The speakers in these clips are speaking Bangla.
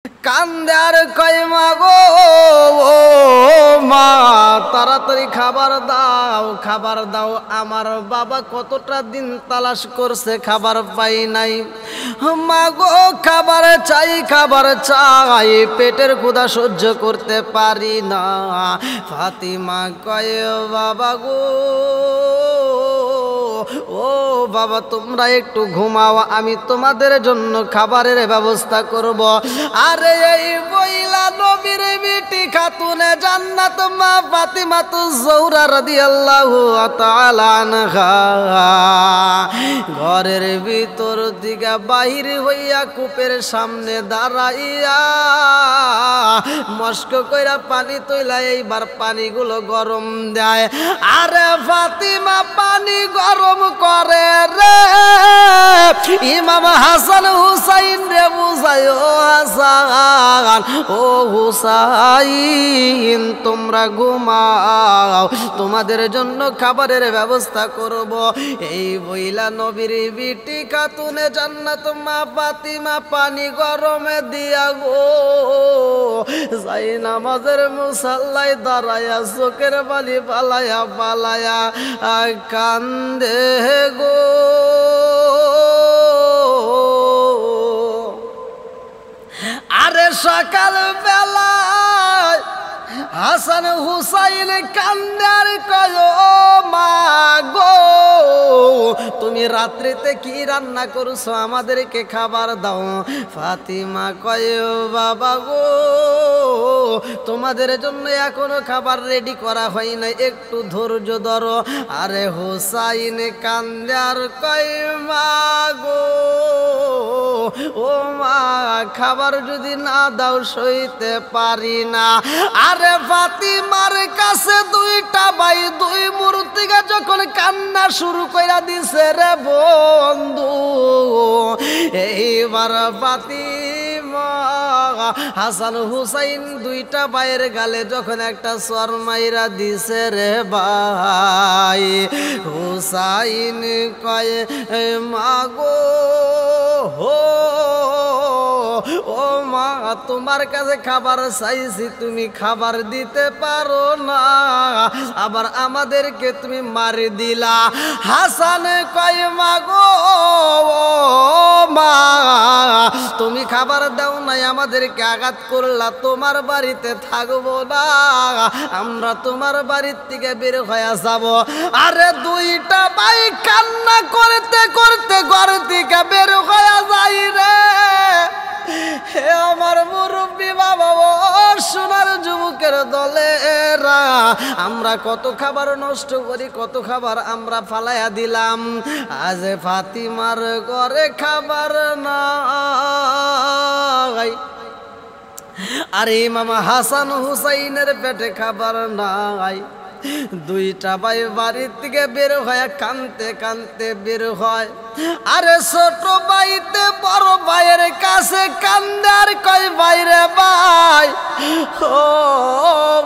কান্দে আর কয় মা গো ও মা তাড়াতাড়ি খাবার দাও খাবার দাও। আমার বাবা কতটা দিন তালাশ করছে খাবার পাই নাই। মা গো খাবার চাই পেটের ক্ষুধা সহ্য করতে পারি না। ফাতিমা কয় বাবা গো ও বাবা তোমরা একটু ঘুমাও, আমি তোমাদের জন্য খাবারের ব্যবস্থা করব। আরে এই বইলা নবীর বিটি খাতুনে জান্নাত মা ফাতিমা জোহরা রাদিয়াল্লাহু তাআলা আনহা ঘরের ভিতর দিকে বাহির হইয়া কূপের সামনে দাঁড়াইয়া মস্ক কইরা পানি তৈলা এইবার পানিগুলো গরম দেয়। আরে ফাতিমা পানি গরম করে রে ইমাম হাসান হুসাইন রে বুঝায় ও হাসান ও হুসাইন তোমরা ঘুমাও, তোমাদের জন্য খাবারের ব্যবস্থা করব। এই বইলা নবীর বিটি খাতুনে জান্নাত মা ফাতিমা পানি গরমে দিয়া গো যাই নামাজের মুসাল্লায় দাঁড়ায়া চোখের বালি পালায়া পালায়া কান্দে গো। আরে সকাল বেলায় হাসান হুসাইন কান্দার কয় মা গো তুমি রাত্রিতে কি রান্না করছো আমাদেরকে খাবার দাও। ফাতিমা কয় বাবা গো তোমাদের জন্য এখনো খাবার রেডি করা হয় না, একটু ধৈর্য ধরো। আরে হুসাইন কান্দার কয় মা গো ও মা খাবার যদি না দাও সইতে পারি না। আরে ফাতিমার কাছে দুইটা ভাই দুই মূর্তিকে যখন কান্না শুরু কইরা দিছে রে বন্ধু, এইবার ফাতিমা হাসান হুসাইন দুইটা ভাইয়ের গালে যখন একটা চর মাইরা দিছে রে ভাই, হুসাইন কয় মা গো ও মা তোমার কাছে খাবার চাইছি তুমি খাবার দিতে পারো না, আবার আমাদেরকে তুমি মারি দিলা। হাসান কয় মা গো মা তুমি খাবার দাও নাই আমাদেরকে আঘাত করলা, তোমার বাড়িতে থাকবো না, আমরা তোমার বাড়ির থেকে বের হয়ে যাব। আরে দুইটা ভাই কান্না করতে করতে ঘর থেকে বের হয়ে যাই রে। হে আমার মুরব্বী বাবা সোনার যুবকের দলেরা আমরা কত খাবার নষ্ট করি, কত খাবার আমরা ফালাইয়া দিলাম। আজ ফাতিমার ঘরে খাবার নাই, আরে ইমাম হাসান হুসাইনের পেটে খাবার নাই। দুইটা ভাই বাড়ির থেকে বের হয় কানতে কানতে বের হয়। আরে ছোট ভাইতে বড় ভাইয়ের কাছে কান্দে আর কয় ভাইরে ভাই ও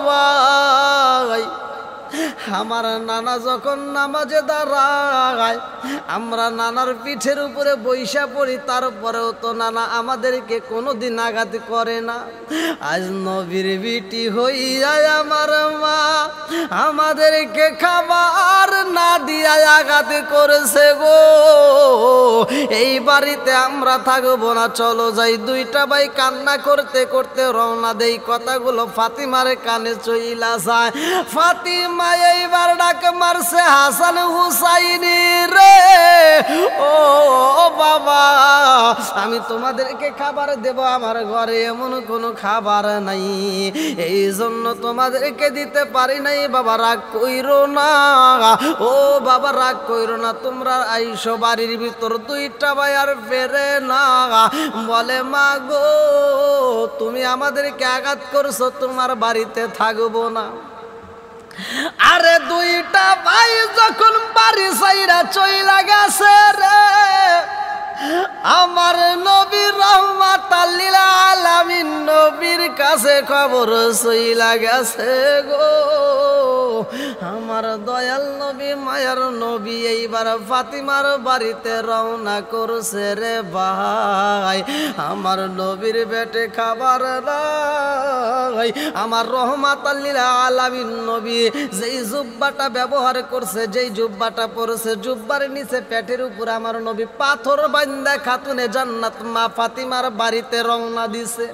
ভাই আমার নানা যখন নামাজে দাঁড়ায় আমরা নানার পিঠের উপরে বৈশা পড়ি, তারপরেও তো নানা আমাদেরকে কোনোদিন আঘাত করে না। আজ নবীর বিটি হইয়া আমার মা আমাদেরকে খাবার না দিয়া আঘাত করেছে গো, এই বাড়িতে আমরা থাকবো না, চলো যাই। দুইটা ভাই কান্না করতে করতে রওনা দেই। কথাগুলো ফাতিমার কানে চইলা যায়। ফাতিমা এইবার ডাক মারছে হাসান হুসাইনি রে ও বাবা আমি তোমাদেরকে খাবার দেব, আমার ঘরে এমন কোনো খাবার নাই, এই জন্য তোমাদেরকে দিতে পারি নাই। বাবা রাগ কইরো না, ও বাবা রাগ কইরো না, তোমরা আইসো বাড়ির ভিতর। দুইটা ভাই আর ফেরে না, বলে মা গো তুমি আমাদেরকে আঘাত করছো, তোমার বাড়িতে থাকবো না। আরে দুইটা ভাই যখন বাড়ি সাইরা চইলা গেছে রে আমার নবী রাহমাতাল লিল আলামিন নবীর কাছে খবর চইলা গেছে গো। আমার দয়াল নবী মায়ার নবী এইবার ফাতিমার বাড়িতে রওনা করছে রে ভাই। আমার নবীর পেটে খাবার নাই। আমার রহমাতাল লিল আলামিন নবী যেই জুব্বাটা ব্যবহার করছে, যেই জুব্বাটা পরছে, জুব্বার নিচে পেটের উপর আমার নবী পাথর বান্দা খাতুনে জান্নাত মা ফাতিমার বাড়িতে রওনা দিছে।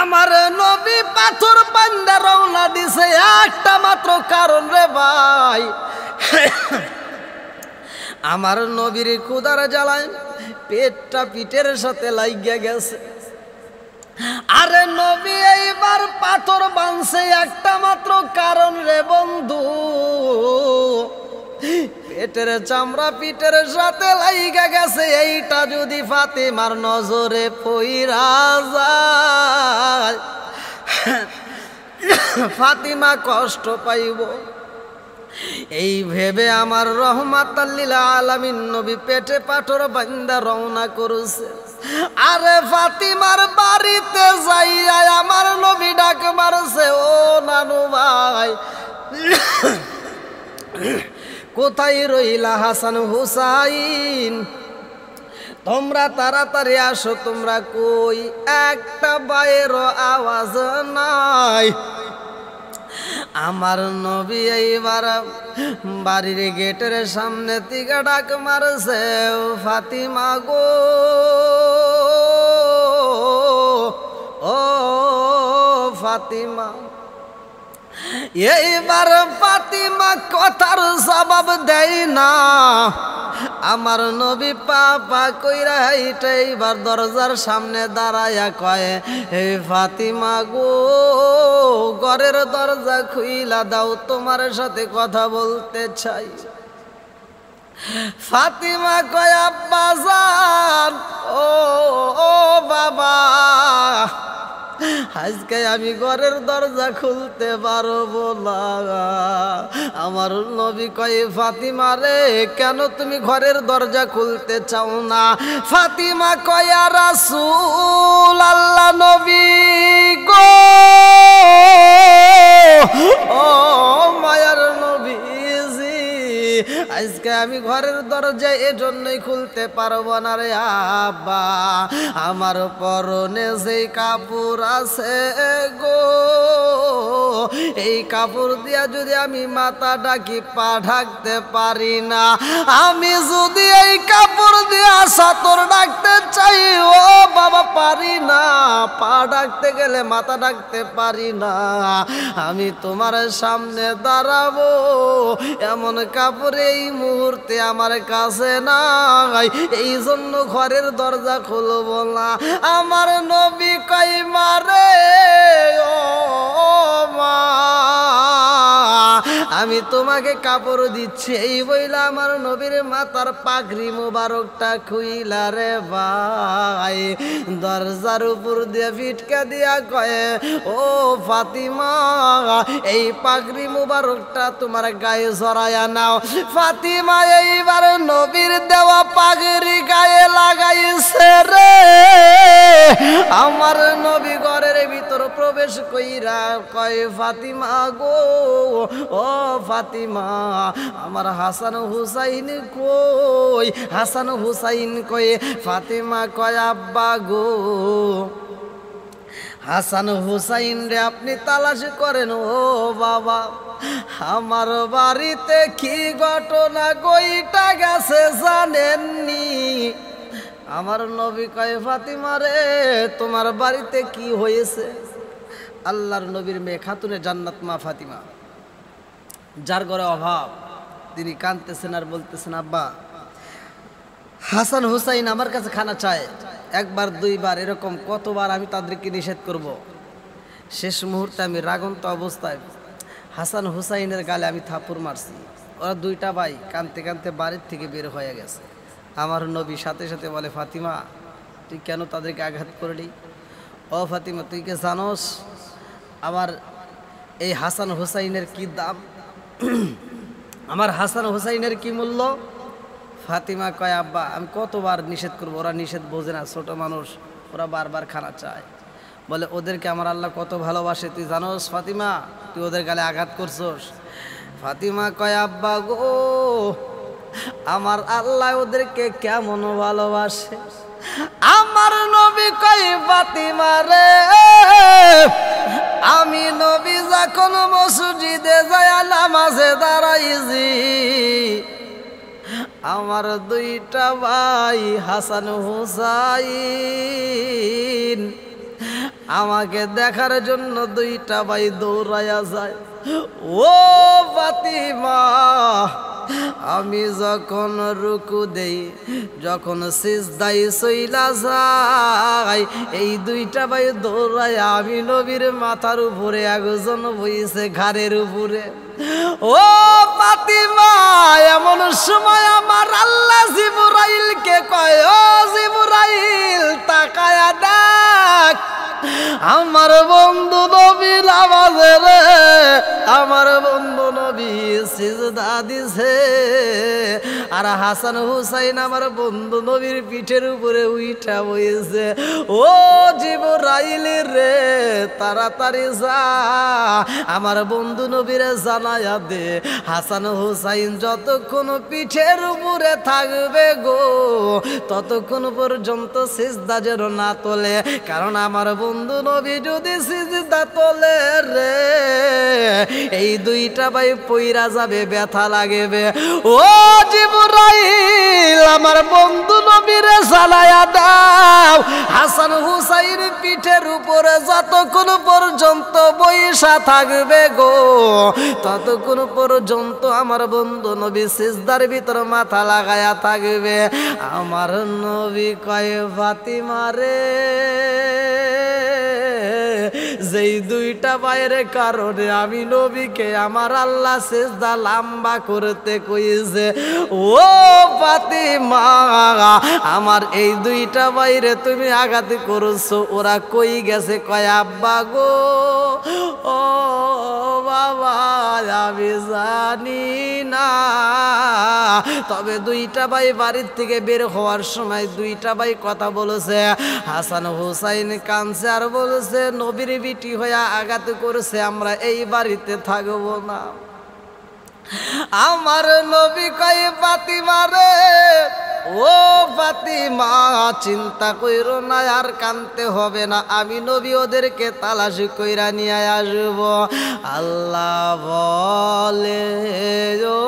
আমার নবী পাথর বান্দা রওনা দিছে একটা মাত্র কারণ রে ভাই, আমার নবীর ক্ষুধার জ্বালায় পেটটা পিঠের সাথে লাগিয়া গেছে। আরে নবী এইবার পাথর বানছে একটা মাত্র কারণ রে বন্ধু, পেটের চামড়া পিঠের সাথে লাইগা গেছে। এইটা যদি ফাতিমার নজরে পইরা যায় ফাতিমা কষ্ট পাইব, এই ভেবে আমার রহমাতাল লিল আলামিন নবী পেটে পাথর বান্দা রওনা করছে। আরে ফাতিমার বাড়িতে যাইয়া আমার নবী ডাক মারছে, ও নানু ভাই কোথায় রইলা হাসান হুসাইন, তোমরা তাড়াতাড়ি আসো, তোমরা কই? একটা বাইর আওয়াজ নাই। আমার নবী এইবার বাড়ির গেটের সামনে থেকে ডাক মারছে, ফাতিমা গো, ও ফাতিমা। এইবার ফাতিমা কথার জবাব দেয় না। আমার নবী পাপা কইরা এইটা এইবার দরজার সামনে দাঁড়ায়া কয়, হে ফাতিমা গো, ঘরের দরজা খুইলা দাও, তোমার সাথে কথা বলতে চাই। ফাতিমা কয়, আব্বা জান, ও বাবা, আজকে আমি ঘরের দরজা খুলতে পারবো না। আমার নবী কয়, ফাতিমা রে, কেন তুমি ঘরের দরজা খুলতে চাও না? ফাতিমা কয়, রাসূল আল্লাহ নবী গো, ও মায়ার নবীজি, আজকে আমি ঘরের দরজা এজন্যই খুলতে পারবো না রে আব্বা, আমার পরনে যেই কাপড় আছে গো, এই কাপড় দিয়া যদি আমি মাথা ঢাকি পা ঢাকতে পারি না। আমি যদি এই কাপড় দিয়া সাতর ঢাকতে চাই, ও বাবা পারি না, পা ঢাকতে গেলে মাথা ঢাকতে পারি না। আমি তোমার সামনে দাঁড়াবো, এমন কাপড় এই মুহূর্তে আমার কাছে নাই, এই জন্য ঘরের দরজা খুলবো না। আমার নবী কই, মারে ও মা, আমি তোমাকে কাপড় দিচ্ছি। এই বইলা আমার নবীর মাথার পাগড়ি মোবারকটা খুইলা রে ভাই, দরজার উপর দিয়ে ফিটকা দিয়া কয়ে, ও ফাতিমা, এই পাগড়ি মোবারকটা তোমার গায়ে জড়ায়া নাও। ফাতিমা এইবার নবীর দেওয়া পাগড়ি গায়ে লাগাইছে রে। আমার নবী ঘরের ভিতর প্রবেশ কইরা কয়, ফাতিমা গো, ও ফাতিমা, আমার হাসান হুসাইন কই? হাসান হুসাইন কই? ফাতিমা কয়, আব্বা গো, হাসান হুসাইন রে আপনি তালাশ করেন। ও বাবা, আমার বাড়িতে কি ঘটনা গইটা গেছে জানেননি? আমার নবী কয়, ফাতিমা রে, তোমার বাড়িতে কি হয়েছে? আল্লাহর নবীর মেয়ে খাতুনে জান্নাত মা ফাতিমা, যার ঘরে অভাব, তিনি কাঁদতেছেন আর বলতেছেন, আব্বা, হাসান হুসাইন আমার কাছে খানা চায়, একবার দুইবার এরকম কতবার আমি তাদেরকে নিষেধ করব। শেষ মুহূর্তে আমি রাগন্ত অবস্থায় হাসান হুসাইনের গালে আমি থাপ্পড় মারছি। ওরা দুইটা ভাই কাঁদতে কাঁদতে বাড়ির থেকে বের হয়ে গেছে। আমার নবী সাথে সাথে বলে, ফাতিমা, তুই কেন তাদেরকে আঘাত করলি? ও ফাতিমা, তুই কে জানোস আমার এই হাসান হুসাইনের কি দাম? আমার হাসান হুসাইনের কি মূল্য? ফাতিমা কয়, আব্বা, আমি কতবার নিষেধ করবো, ওরা নিষেধ বোঝে না, ছোট মানুষ, ওরা বারবার খানা চায়। বলে ওদেরকে আমার আল্লাহ কত ভালোবাসে তুই জানোস ফাতিমা, তুই ওদের গালে আঘাত করছস? ফাতিমা কয় আব্বা গো, আমার আল্লাহ ওদেরকে কেমন ভালোবাসে। আমার নবী কয় ফাতিমা রে, আমি নবী যখন মসজিদে যায় নামাজে দাঁড়াইছি, আমার দুইটা ভাই হাসান হুসাইন আমাকে দেখার জন্য দুইটা ভাই দৌড়াইয়া যায়। ও ফাতিমা, আমি যখন রুকু দেই, যখন সিজদায় চইলা যাই, এই দুইটা ভাই দৌড়ায় আমি নবীর মাথার উপরে একজন বইছে ঘাড়ের উপরে। ও ফাতিমা, এমন সময় আমার আল্লাহ জিবরাইলকে কয়, ও জিবরাইল তাকায়া দেখ, আমার বন্ধু নবী নামাজে রে, আমার বন্ধু নবী সিজদা দিছে, আর হাসান হুসাইন আমার বন্ধু নবীর পিঠের উপরে উইঠা বইছে। ও জিবরাইল রে, তাড়াতাড়ি যা আমার বন্ধু নবীরে জানায়া দে, হাসান হুসাইন যতক্ষণ পিঠের উপরে থাকবে গো, ততক্ষণ পর্যন্ত সিজদা যেন না তোলে, কারণ আমার বন্ধু নবী যদি সিজদা তোলে রে, এই দুইটা ভাই পইরা যাবে, ব্যথা লাগবে। ও জিবরাইল, আমার বন্ধু নবীরে জানায়া দাও, হাসান হুসাইন পিঠের উপরে যতক্ষণ পর্যন্ত বইসা থাকবে গো, ততক্ষণ পর্যন্ত আমার বন্ধু নবী সিজদার ভিতর মাথা লাগায়া থাকবে। আমার নবী কয় ফাতিমা রে, যেই দুইটা ভাইয়ের কারণে আমি নবীকে আমার আল্লাহ সিজদা লম্বা করতে কইছে, ও ফাতিমা, আমার এই দুইটা ভাইরে তুমি আঘাত করছো, ওরা কই গেছে? কয় আব্বা গো, ও বাবা আমি জানি না, তবে দুইটা ভাই বাড়ির থেকে বের হওয়ার সময় দুইটা ভাই কথা বলেছে। হাসান হুসাইন কাঁদছে আর বলেছে, নবীর বিটি হয়ে আঘাত করেছে, আমরা এই বাড়িতে থাকবো না। আমার নবী কয় ফাতিমা রে, ও ফাতিমা চিন্তা কইরো না, আর কানতে হবে না, আমি নবী ওদেরকে তালাশ কইরা নিয়ে আসব। আল্লাহ বলে, ও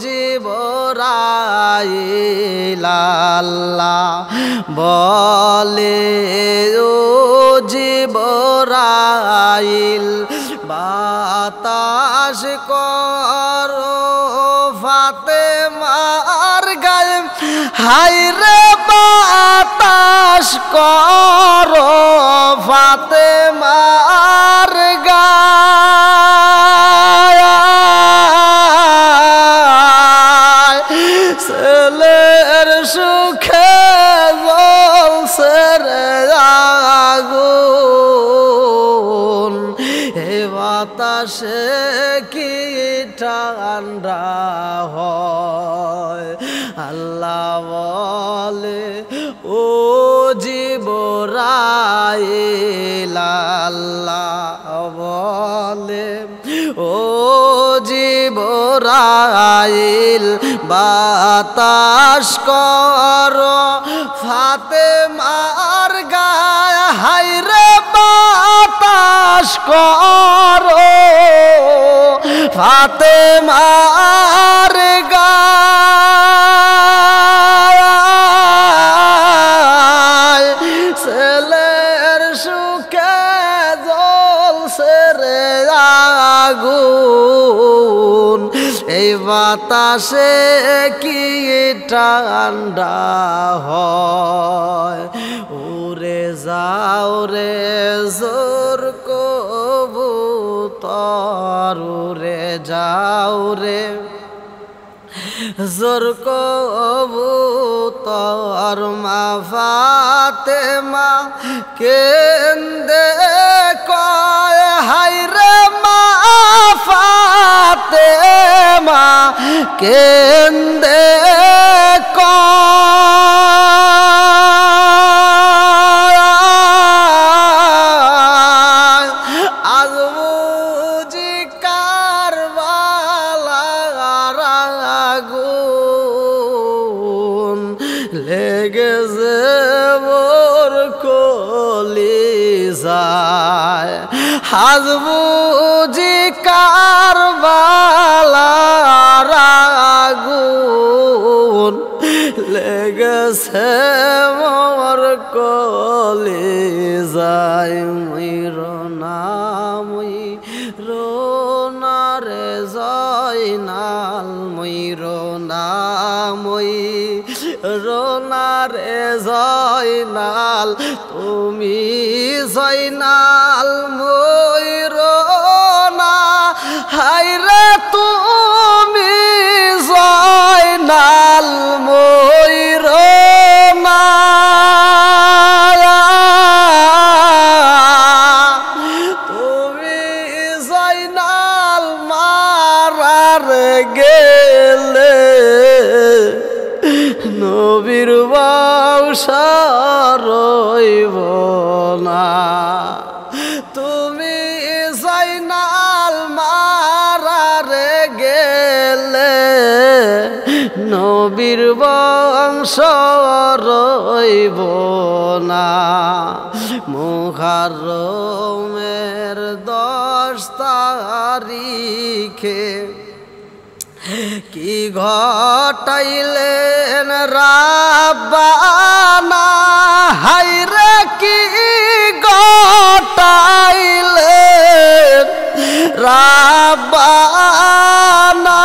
জিবরাইল, আল্লাহ বলে, ও জিবরাইল, বাতাস করো ফাতেমার গায়ে, হায় রে বাতাস করো ফাতেমার গায়ে, ছেলের সুখে জ্বলছে রে আগুন, হে বাতাসে কি ঠান্ডা হয়। আল্লাহ বলে, ও জিবরাইল, আল্লাহ বলে, ও জিবরাইল, বাতাস করো ফাতেমার গায়ে, হায় রে বাতাস করো ফাতেমার গায়ে, ছেলের সুখে জ্বলছে রে আগুন, এই বাতাসে কি ঠান্ডা হয়। উড়ে যাও রে জোর কবুতর, উড়ে যাও রে জোর কবুতর, মা ফাতেমা কেন্দে কয়, হায় রে মা ফাতেমা কেন্দে কয়, যায় আজ বুঝি কারবালার আগুন লেগেছে মোর কলিজায় মইরনা মইরনা রে জয়নাল মইরনা মইরনা রে জয়নাল তুমি জয়নাল মইরনা হায়রে তুমি জয়নাল মইরনা তুমি জয়নাল মারার গেলে নবীর বংশ রইব না তুমি জয়নাল মারার গেলে নবীর বংশ রইব না মুহররমের 10 তারিখে কি ঘটাইলেন রাব্বানা হায়রে কি ঘটাইলেন রাব্বানা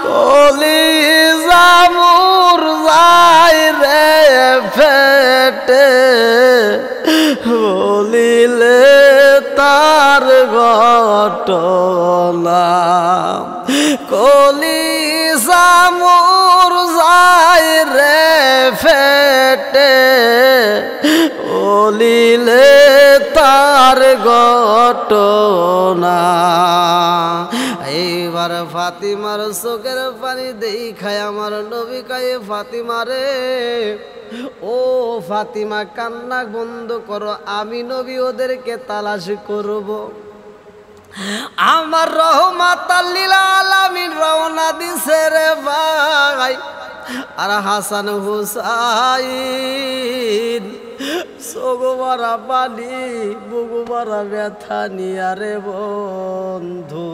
কলিজা মুর যায় রে ফেটে বলিলে তার ঘটনা কলিজা মুর যায় রে ফেটে বলিলে তার ঘটনা এইবার ফাতিমার চোখের পানি দেখায় আমার নবী কয় ফাতিমা রে ও ফাতিমা কান্না বন্ধ করো আমি নবী ওদেরকে তালাশ করব আমার রহমাতাল লিল আলামিন রওনা দিছে রে ভাই আর হাসান হুসাইন সোগমারা পানি বুগুমারা ব্যথা নিয়া রে বন্ধু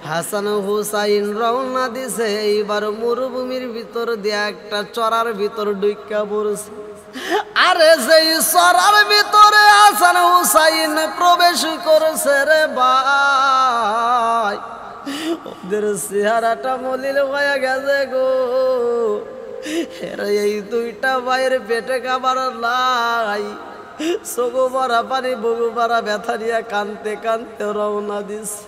হাসান হুসাইন রওনা দিছে এইবার মরুভূমির ভিতর দিয়ে একটা চড়ার ভিতর ঢুইকা পড়ছে আরে সেই চড়ার ভিতরে হাসান হুসাইন প্রবেশ করেছে রে ভাই ওদের চেহারাটা মলিন হয়ে গেছে গো এই 2টা ভাইয়ের পেটে খাবার নাই চোখো ভরা পানি বুকু ভরা ব্যথা নিয়ে কানতে কানতে রওনা দিছে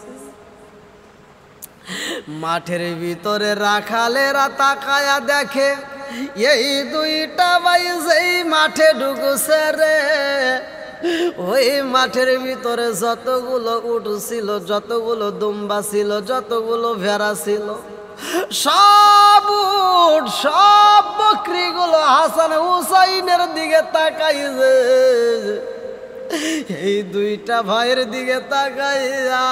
মাঠের ভিতরে রাখালেরা তাকায়া দেখে এই 2টা ভাই যেই মাঠে ঢুকছে রে ওই মাঠের ভিতরে যতগুলো উট ছিল যতগুলো দুম্বা ছিল যতগুলো ভেড়া ছিল সব উট সব বকরিগুলো হাসান হুসাইনের দিকে তাকাইছে এই 2টা ভাইয়ের দিকে তাকাইয়া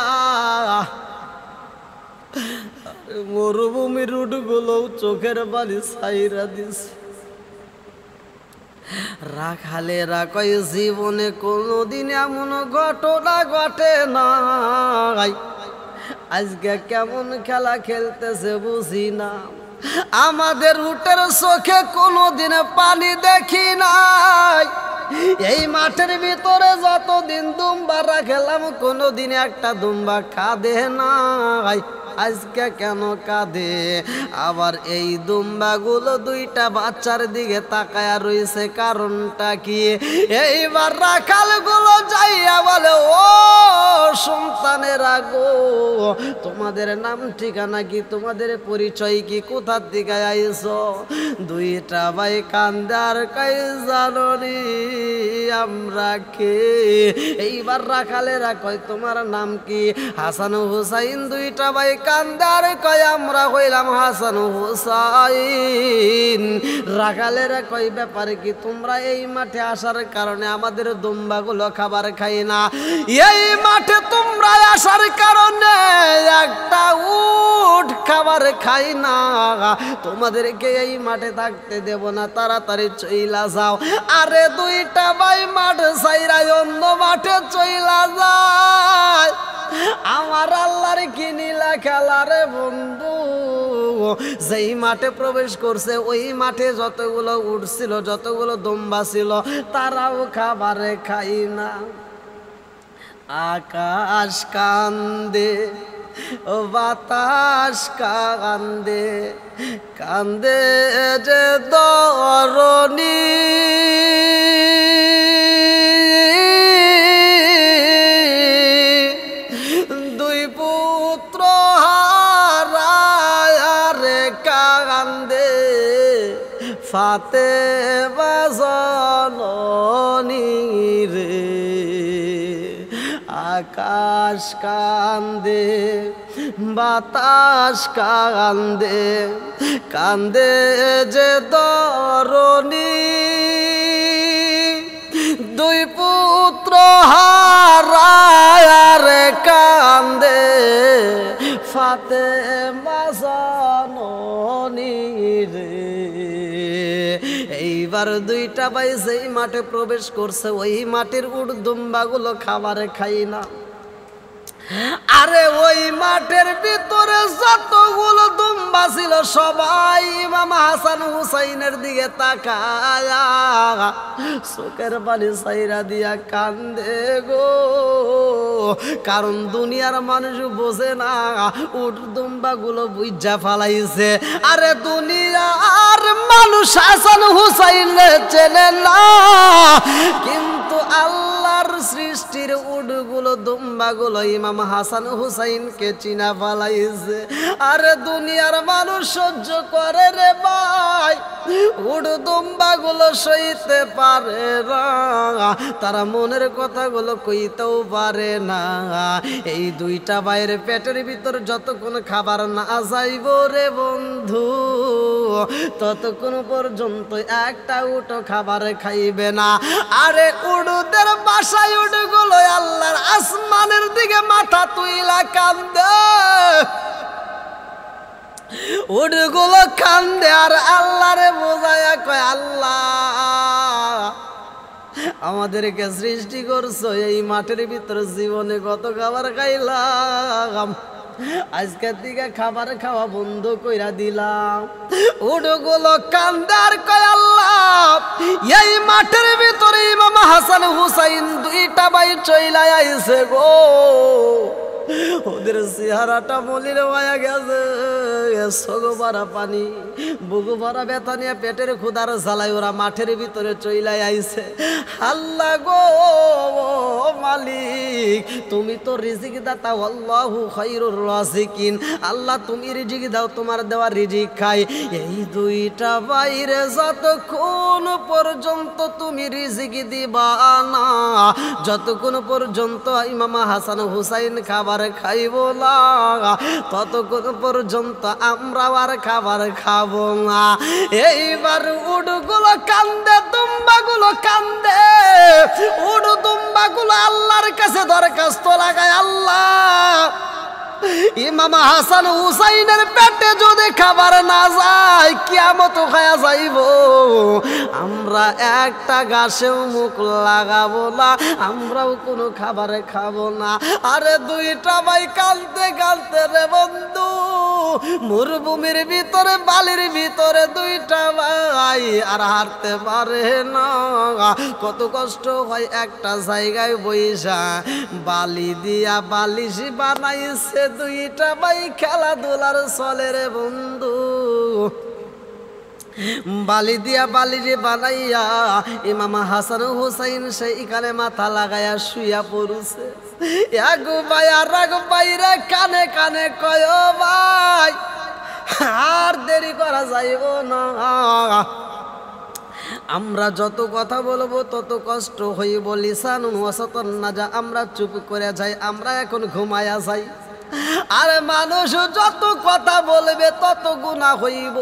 মরুভূমির উটগুলো চোখের বালি ছাইরা দিছে রাখালেরা কয় জীবনে কোনোদিন এমন ঘটনা ঘটে নাই আজকে কেমন খেলা খেলতেছে বুঝি না আমাদের উটের চোখে কোনোদিন পানি দেখি নাই এই মাঠের ভিতরে যতদিন দুম্বা রাখলাম কোনোদিন একটা দুম্বা কাঁদে নাই আজকে কেন কাঁদে আবার এই দুম্বাগুলো 2টা বাচ্চার দিকে তাকায়া রইছে কারণটা কি এইবার রাখালগুলো যাইয়া বলে ও সন্তানেরা গো তোমাদের নাম ঠিকানা কি তোমাদের পরিচয় কি কোথার দিকে আইছো 2টা ভাই কান্দার কাই জাননি আমরা কে এইবার রাখালেরা কয় তোমার নাম কি হাসান হুসাইন 2টা ভাই কান্দে আর কয় আমরা হইলাম হাসান হুসাইন। রাখালেরা কয় ব্যাপার কি, তোমরা এই মাঠে আসার কারণে আমাদের দুম্বাগুলো খাবার খাই না, এই মাঠে তোমরা আসার কারণে একটা উট খাবার খাই না, তোমাদেরকে এই মাঠে থাকতে দেব না, তাড়াতাড়ি চইলা যাও। আরে দুইটা ভাই মাঠ ছাইরা অন্য মাঠে চইলা যায়। আমার আল্লাহর কি নীলা খেলা রে বন্ধু, যেই মাঠে প্রবেশ করছে ওই মাঠে যতগুলো উট ছিল, যতগুলো দুম্বা ছিল, তারাও খাবারে খাই না। আকাশ কান্দে ও বাতাস কান্দে, কান্দে যে ধরণী, দুই পুত্র হারায় রে কান্দে ফাতেমা জননী রে। আকাশ কান্দে বাতাস কান্দে, কান্দে যে ধরণী, দুই পুত্র হারায় রে কান্দে ফাতেমা জননী রে। এইবার দুইটা ভাই যেই মাঠে প্রবেশ করছে ওই মাঠের উট দুম্বাগুলো খাবারে খাই না। আরে ওই মাঠের ভিতরে যতগুলো দুম্বা ছিল সবাই ইমাম হাসান হুসাইনের দিকে তাকায়া চোখের পানি ছাইরা দিয়া কান্দে গো। কারণ দুনিয়ার মানুষ বোঝে না উট দুম্বাগুলো বুঝা ফালাইছে। আরে দুনিয়ার মানুষ হাসান হুসাইনের চেনে না, কিন্তু আল্লাহর সৃষ্টির উটগুলো দুম্বাগুলো ইমাম হাসান হুসাইনকে চিনা ফালাইছে। আরে দুনিয়ার মানুষ সহ্য করে রে ভাই, উট দুম্বাগুলো সইতে পারে না, তারা মনের কথাগুলো কইতেও পারে না। এই দুইটা ভাইয়ের পেটের ভিতর যতক্ষণ খাবার না যাইব রে বন্ধু, ততক্ষণ পর্যন্ত একটা উটও খাবার খাইবে না। আরে উটদের বাসায় উটগুলো আল্লাহর আসমানের দিকে মাথা তুইলা কান্দে, উটগুলো কান্দে আর আল্লাহরে বোঝায়া কয় আল্লাহ আমাদেরকে সৃষ্টি করছো এই মাঠের ভিতরে, জীবনে কত খাবার খাইলাম, আজকের দিকে খাবার খাওয়া বন্ধ কইরা দিলাম। উটগুলো কান্দে আর কয় আল্লাহ এই মাঠের ভিতরে ইমাম হাসান হুসাইন দুইটা ভাই চইলা আইছে গো, ওদের চেহারাটা মলির হয়ে গেছে, চোখ ভরা পানি, বুক ভরা ব্যথা নিয়ে পেটের ক্ষুধার জ্বালাই ওরা মাঠের ভিতরে চইলাই আইছে। আল্লাহ গো মালিক, তুমি তো রিজিক দাতা, আল্লাহু খায়রুর রাজিকিন, আল্লাহ তুমি রিজিক দাও, তোমার দেওয়া রিজিক খাই। এই দুইটা বাইরে যতক্ষণ পর্যন্ত তুমি রিজিক দিবা না, যতক্ষণ পর্যন্ত ইমাম হাসান হুসাইন খাবার খাইব না, ততক্ষণ পর্যন্ত আমরা আর খাবার খাবো না। এইবার উটগুলো কান্দে, দুম্বাগুলো কান্দে, উট দুম্বাগুলো আল্লাহর কাছে দরখাস্ত লাগায়, আল্লাহ ইমাম হাসান হুসাইনের পেটে যদি খাবার না যায় কিয়ামত খায়া যাইব, আমরা একটা ঘাসেও মুখ লাগাবো না, আমরাও কোনো খাবারে খাবো না। আরে দুইটা ভাই কাঁদতে কাঁদতে রে বন্ধু, মরুভূমির ভিতরে বালির ভিতরে দুইটা ভাই আর হারতে পারে না, কত কষ্ট হয় একটা জায়গায় বইসা বালি দিয়া বালিশ বানাইছে দুইটা ভাই, খেলাধুলার চলে রে বন্ধু। বালি দিয়া বালিরে বানাইয়া ইমাম হাসান হুসাইন সেইখানে মাথা লাগাইয়া শুইয়া পড়ুছে। এক ভাই আর এক ভাইরে কানে কানে কয় ভাই আর দেরি করা যাইব না, আমরা যত কথা বলবো তত কষ্ট হইব, লিসানুন ওয়াসাতান নাজা, আমরা চুপ করে যাই, আমরা এখন ঘুমায়া যাই। আরে মানুষ যত কথা বলবে তত গুনাহ হইব।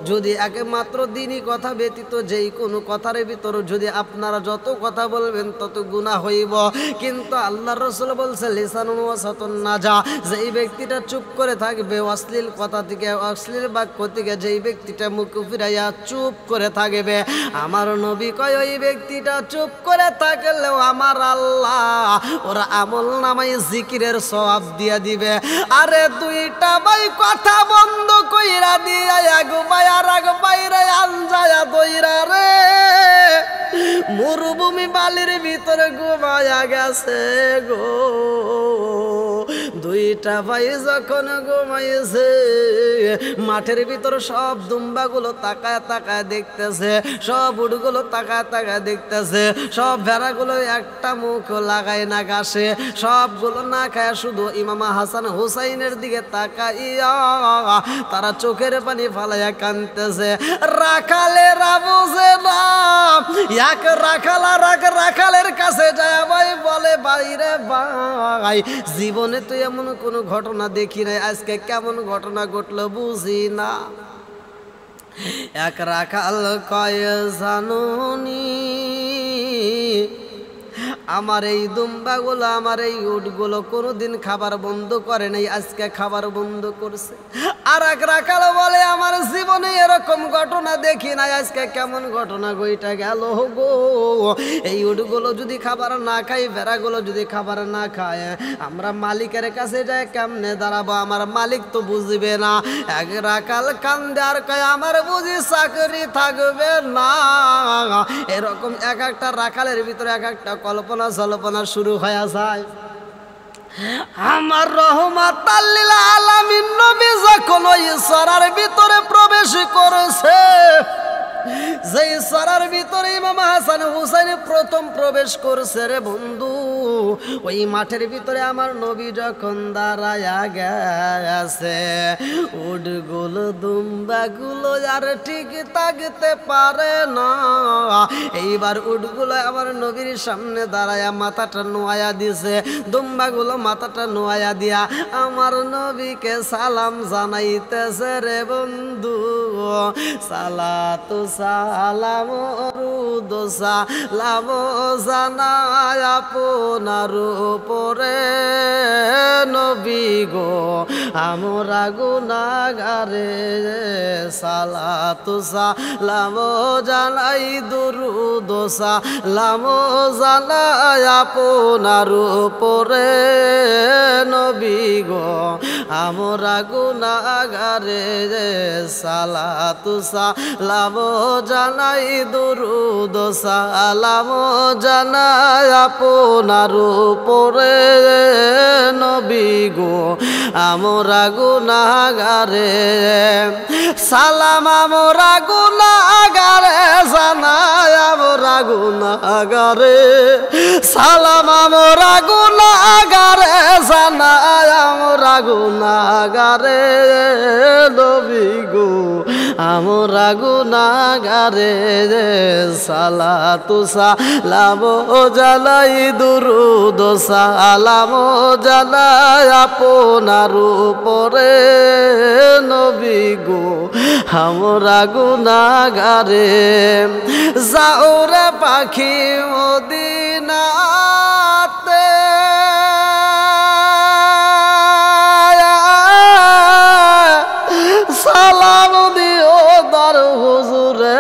যদি একমাত্র দিনই কথা ব্যতীত যেই কোনো কথার ভিতর যদি আপনারা যত কথা বলবেন তত গুনাহ হইব। কিন্তু আল্লাহর রাসূল বলছে লিসানুন ওয়াসাতুন নাজা, যেই ব্যক্তিটা চুপ করে থাকবে অশ্লীল কথা থেকে, অশ্লীল বাক্য থেকে, যেই ব্যক্তিটা মুখ ফিরাইয়া চুপ করে থাকবে, আমার নবী কয় ওই ব্যক্তিটা চুপ করে থাকলেও আমার আল্লাহ ওর আমল নামায় জিকিরের সওয়াব দিয়া দিবে। আরে দুইটা ভাই কথা বন্ধ কইরা দিয়া এক ভাই আর এক বাইরে আনজায়া দইরা রে মরুভূমি বালির ভিতরে ঘুমায়া গেছে গো। দুইটা ভাই যখন ঘুমাইছে মাঠের ভিতর সব দুম্বাগুলো তাকায় তাকায় দেখতেছে, সব উটগুলো তাকায় তাকায় দেখতেছে, সব ভেড়াগুলো একটা মুখ লাগায় না ঘাসে, সবগুলো না খায় শুধু ইমাম হাসান হুসাইনের দিকে তাকাইয়া তারা চোখের পানি ফালাইয়া কাঁদতেছে। রাখালেরা বুঝে না, এক রাখাল আর এক রাখালের কাছে যায় ভাই বলে বাইরে ভাই জীবনে তো এমন কোনো ঘটনা দেখি নাই, আজকে কেমন ঘটনা ঘটলো বুঝি না। এক রাখাল কয় জানুনি আমার এই দুম্বাগুলো আমার এই উটগুলো কোনোদিন খাবার বন্ধ করে নাই, আজকে খাবার বন্ধ করছে। আর এক রাখাল বলে আমার জীবনে এরকম ঘটনা দেখি নাই, আজকে কেমন ঘটনা গইটা গেল গো। এই উটগুলো যদি খাবার না খাই, ভেড়াগুলো যদি খাবার না খায়, আমরা মালিকের কাছে যাই কেমনে দাঁড়াবো? আমার মালিক তো বুঝবে না। এক রাখাল কান্দে আর কয় আমার বুঝি চাকরি থাকবে না। এরকম এক একটা রাখালের ভিতরে এক একটা কল্পনা জল্পনা শুরু হয়ে যায়। আমার রহমাতাল লিল আলামিন নবী যখন ওই সরার ভিতরে প্রবেশ করেছে, যেই সরার ভিতরে ইমাম হাসান হুসাইন প্রথম প্রবেশ করছে রে বন্ধু, ওই মাঠের ভিতরে আমার নবী যখন দাঁড়ায়া গেছে, উটগুলো দুম্বাগুলো আর ঠিক থাকতে পারে না। এইবার উটগুলো আমার নবীর সামনে দাঁড়ায়া মাথাটা নোয়া দিছে, দুম্বাগুলো মাথাটা নোয়া দিয়া আমার নবীকে সালাম জানাইতেছে রে বন্ধু। সালাতু সালাম রুদ সালাম জানায় আপনার উপরে নবী গো আমরা গুনাহগারে। সালাতু সালাম জানাই দুরুদ সালাম জানায় আপনার উপরে নবী গো আমরা গুনাহগারে। সালাতু সালাম জানাই দুরুদ সালাম জানাই আপনার উপরে নবী গো আমরা গুনাহগারে। সালাম আমরা গুনাহগারে জানাই আমরা গুনাহগারে। সালাম আমরা গুনাহগারে জানাই আমরা গুনাহগারে নবী গো আমরা গুনাহগারে। সালাতু সালাম জানাই দুরুদ সালাম জানাই আপনার উপরে নবী গো আমরা গুনাহগারে। যাও রে পাখি মদিনাতে সালাম দিও দর হুজুরে।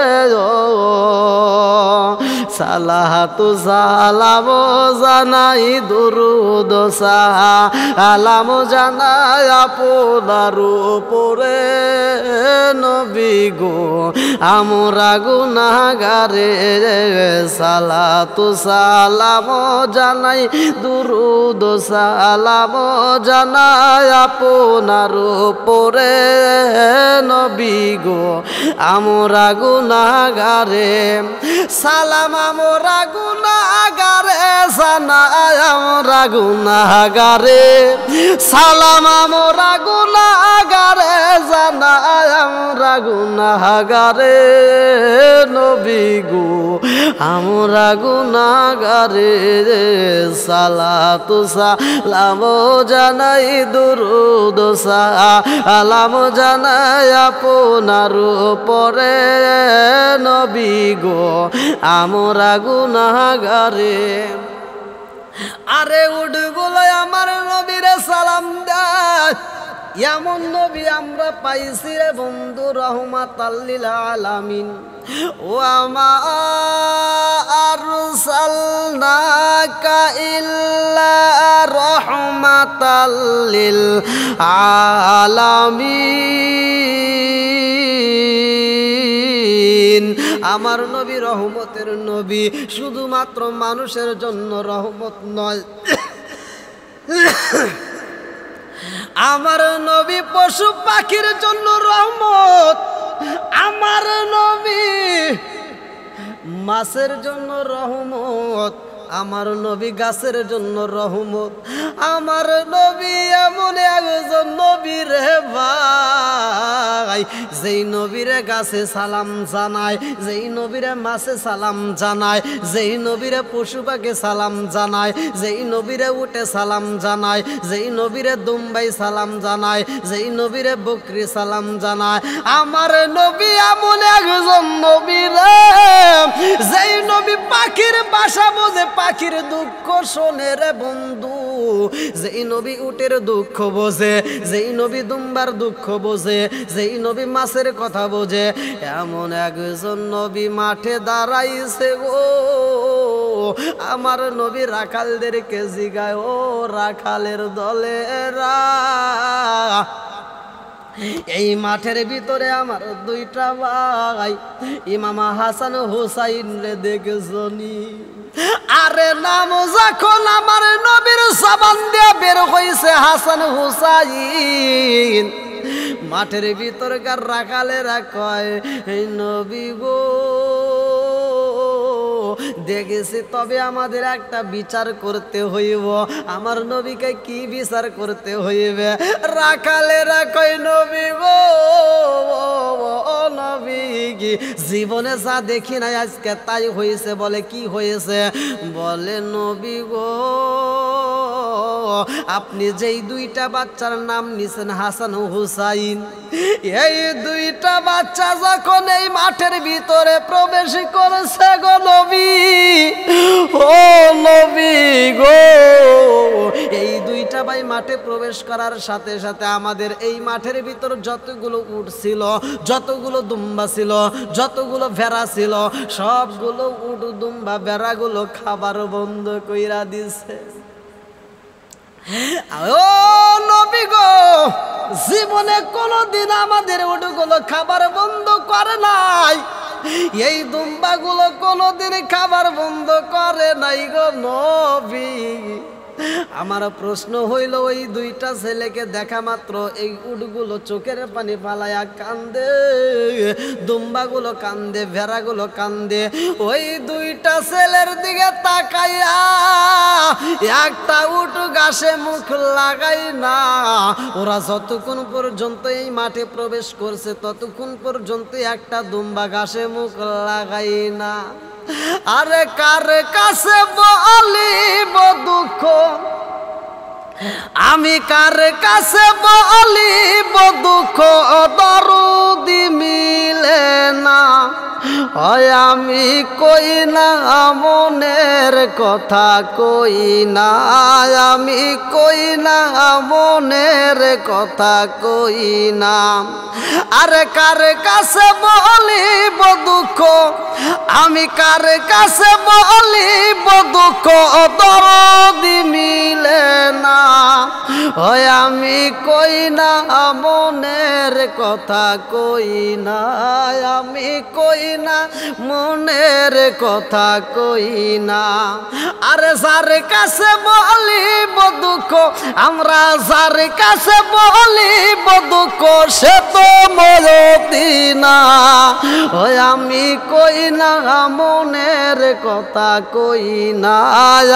সালাতু সালাম জানাই দুরুদ সালাম জানাই আপনার উপরে নবী গো আমরা গুনাহগারে। সালাতু সালাম জানাই দুরুদ সালাম জানাই আপনার উপরে নবী গো আমরা গুনাহগারে। সালাম আমরা গুনাহগারে জানাই আমরা গুনাহগারে সালাম আমরা গুনাহগারে জানাই আমরা গুনাহগারে নবী গো আমরা গুনাহগারে সালাতু সালাম জানাই দুরুদ সালাম জানাই আপনার উপরে নবী গো আমরা গুনাহগারে আরে উঠগুলো আমার নবীরে সালাম দেয় এমন নবী আমরা পাইছি রে বন্ধু রহমাতাল লিল আলামিন ও আমা আরসালনাকা ইল্লা রহমাতাল লিল আলামিন আমার নবী রহমতের নবী শুধুমাত্র মানুষের জন্য রহমত নয় আমার নবী পশু পাখির জন্য রহমত আমার নবী মাছের জন্য রহমত আমার নবী গাছের জন্য রহমত আমার নবী এমন একজন নবী রে ভাই যেই নবীরে গাছে সালাম জানায় যেই নবীরে মাছে সালাম জানায় যেই নবীরে পশু পাখি সালাম জানায় যেই নবীরে উটে সালাম জানায় যেই নবীরে দুম্বাই সালাম জানায় যেই নবীরে বকরি সালাম জানায় আমার নবী এমন একজন নবী রে যেই নবী পাখির ভাষা বোঝে পাখির দুঃখ শোনে রে বন্ধু যেই নবী উটের দুঃখ বোঝে যেই নবী দুম্বার দুঃখ বোঝে যেই নবী মাছের কথা বোঝে এমন একজন নবী মাঠে দাঁড়াইছে গো আমার নবী রাখালদেরকে জিগায় ও রাখালের দলেরা এই মাঠের ভিতরে আমার দুইটা ভাই ইমাম হাসান হুসাইন রে দেখছনি আরে নাম যখন আমার নবীর জবান দিয়ে বের হইছে হাসান হুসাইন মাঠের ভিতরকার রাখালেরা কয় নবী গো দেখেছি তবে আমাদের একটা বিচার করতে হইব আমার নবীকে কি বিচার করতে হইবে রাখালেরা কয় নবী গো নবী কি জীবনে যা দেখি নাই আজকে তাই হয়েছে বলে কি হয়েছে বলে নবী গো আপনি যেই দুইটা বাচ্চার নাম নিছেন হাসান হুসাইন এই দুইটা বাচ্চা যখন এই মাঠের ভিতরে প্রবেশ করেছে গো নবী ও নবী গো এই দুইটা ভাই মাঠে প্রবেশ করার সাথে সাথে আমাদের এই মাঠের ভিতর যতগুলো উট ছিল যতগুলো দুম্বা ছিল যতগুলো ভেড়া ছিল সবগুলো উট দুম্বা ভেড়াগুলো খাবার বন্ধ কইরা দিছে ও নবী গো জীবনে কোনদিন আমাদের উটগুলো খাবার বন্ধ করে নাই এই দুম্বাগুলো কোনদিন খাবার বন্ধ করে নাই গো নবী আমার প্রশ্ন হইল ওই দুইটা ছেলেকে দেখা মাত্র এই উটগুলো চোখের পানি ফালায়া কান্দে দুম্বাগুলো কান্দে ভেড়াগুলো কান্দে ওই দুইটা ছেলের দিকে তাকাইয়া একটা উট ঘাসে মুখ লাগাই না ওরা যতক্ষণ পর্যন্ত এই মাঠে প্রবেশ করছে ততক্ষণ পর্যন্ত একটা দুম্বা ঘাসে মুখ লাগাই না আরে কার কাছে বলিব দুঃখ আমি কার কাছে বলিব দুঃখ দরদি মিলে না হয় আমি কই না মনের কথা কই না আমি কই না মনের কথা কই না আরে কার কাছে বলিব দুঃখ আমি কার কাছে বলিব দুঃখ দরদি মিলে না হয় আমি কই না মনের কথা কই না আমি কই না মনের কথা কই না আরে যার কাছে বলিব দুঃখ আমরা যার কাছে বলিব দুঃখ সে তো মরতি না ওই আমি কই না মনের কথা কই না,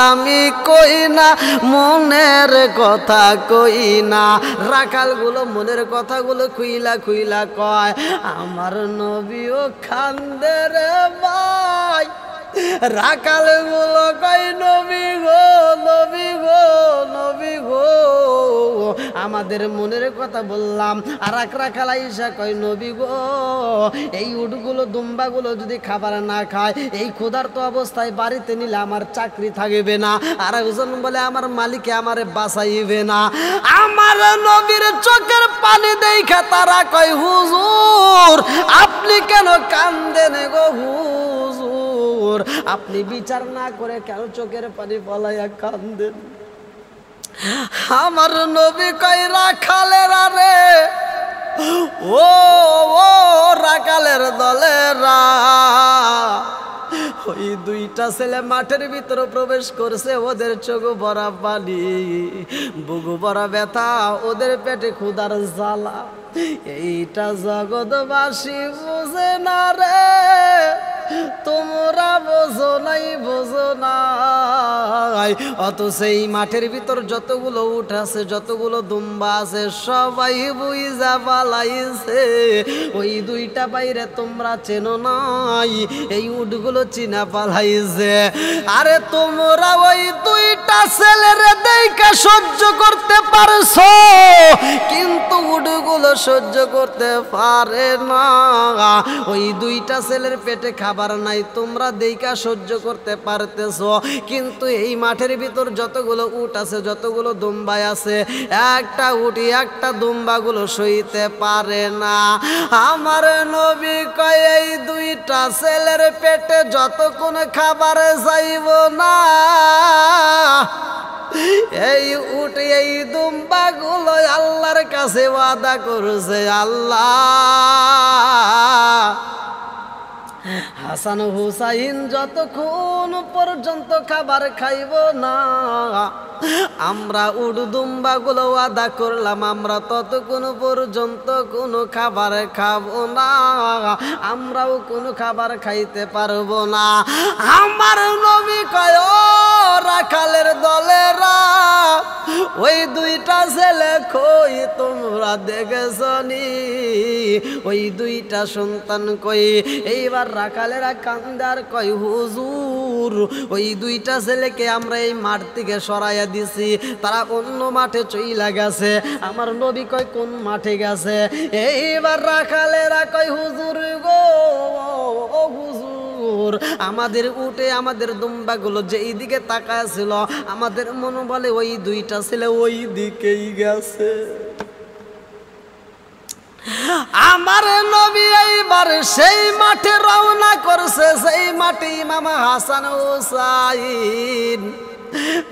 আমি কই না মনের কথা কই না। রাখালগুলো মনের কথাগুলো খুইলা খুইলা কয়, আমার নবীও কান্দে রে ভাই। রাখালগুলো কয়, নবী গো নবী গো নবী গো, আমাদের মনের কথা বললাম। আর এক রাখাল আইসা কয়, নবী গো এই উটগুলো দুম্বাগুলো যদি খাবার না খায়, এই ক্ষুধার্ত অবস্থায় বাড়িতে নিলে আমার চাকরি থাকবে না। আর একজন বলে, আমার মালিকে আমারে বাঁচাইবে না। আমার নবীর চোখের পানি দেখা তারা কয়, হুজুর আপনি কেন কান্দেন গো হুজুর, আপনি বিচার না করে কেন চোখের পানি ফলাইয়া কান্দেন? আমার নবী কয়, রাখালেরা রে, ও ও রাখালের দলেরা, ওই দুইটা ছেলে মাঠের ভিতরে প্রবেশ করছে, ওদের চোখ ভরা পানি, বুক ভরা ব্যথা, ওদের পেটে ক্ষুধার জ্বালা। এইটা জগৎবাসী বোঝে না রে, তোমরা বোঝো নাই বোঝো নাই। অত সেই মাঠের ভিতর যতগুলো উট আছে, যতগুলো দুম্বা আছে, সবাই বুইজা পালাইছে। ওই দুইটা বাইরে তোমরা চেনো নাই, এই উটগুলো চিনা পালাইছে। আরে তোমরা ওই দুইটা ছেলেরে দেখা সহ্য করতে পারছো, কিন্তু উটগুলো সহ্য করতে পারে না। ওই দুইটা ছেলের পেটে খাবার নাই, তোমরা দেখা সহ্য করতে পারতেছো, কিন্তু এই মাঠের ভিতর যতগুলো উট আছে, যতগুলো দুম্বা আছে, একটা উটি একটা দুম্বাগুলো সইতে পারে না। আমার নবী কয়, এই দুইটা ছেলের পেটে যতক্ষণ খাবার যাইব না, এই উট এই দুম্বাগুলো আল্লাহর কাছে ওয়াদা করছে, আল্লাহ হাসান হুসাইন যতক্ষণ পর্যন্ত খাবার খাইব না, আমরা উট দুম্বাগুলো ওয়াদা করলাম, আমরা ততক্ষণ পর্যন্ত কোনো খাবার খাবো না, আমরাও কোনো খাবার খাইতে পারবো না। আমার নবী কয়, ও রাখালের দলেরা, ওই দুইটা ছেলে কই তোমরা দেখেছনি, ওই দুইটা সন্তান কই? এইবার রাখালেরা কান্দার কয়, হুজুর ওই দুইটা ছেলেকে আমরা এই মাঠ থেকে সরাইয়া দিছি, তারা অন্য মাঠে চইলা গেছে। আমার নবী কয়, কোন মাঠে গেছে? এইবার রাখালেরা কয়, হুজুর গো ও হুজুর, আমাদের উঠে আমাদের দুম্বাগুলো যেই দিকে তাকায় ছিল, আমাদের মনে বলে ওই দুইটা ছেলে ওই দিকেই গেছে। আমার নবী এইবার সেই মাঠে রওনা করছে, সেই মাঠে ইমাম হাসান হুসাইন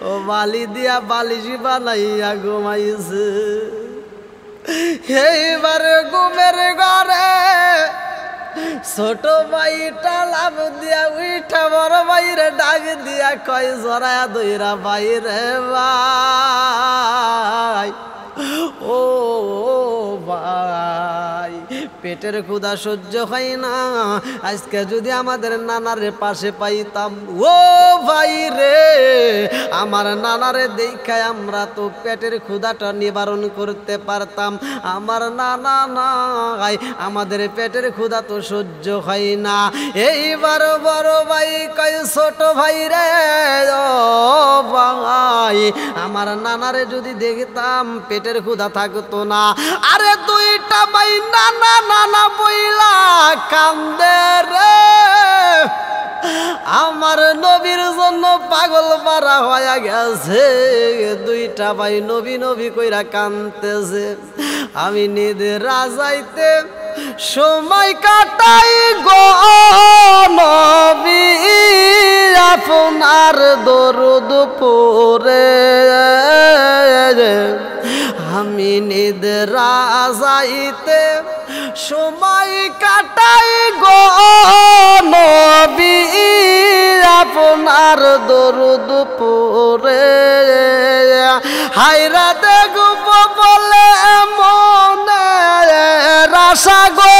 ও বালি দিয়া বালিশ বানাইয়া ঘুমাইছে। এইবার ঘুমের ঘরে ছোট ভাইটা লাভ দিয়া উঠা বড় ভাইরে ডাক দিয়া কয়, জড়ায়া দইরা বাইরে ভাই, ও ভাই পেটের ক্ষুধা সহ্য হয় না, আজকে যদি আমাদের নানারে পাশে পাইতাম, ও ভাই রে আমার নানারে দেখায় আমরা তো পেটের ক্ষুধাটা নিবারণ করতে পারতাম। আমার নানা নাই, আমাদের পেটের ক্ষুধা তো সহ্য হয় না। এইবার বড় ভাই কয়, ছোট ভাই রে ও ভাই আমার নানারে যদি দেখতাম পেটের ক্ষুধা থাকতো না। আরে দুইটা ভাই নানা নানা বইলা কান্দে রে, আমার নবীর জন্য পাগল পারা হয়ে গেছে। দুইটা ভাই নবী নবী কইরা কান্দতেছে। আমি নিদ্রা যাইতে সময় কাটাই গো নবী, আপনার দরুদ পড়ে। আমি নিদ্রা যাইতে সময় কাটাই গো নবী, আপনার দরুদ পড়ে। হায়রা দেখব বলে মনে আশা গো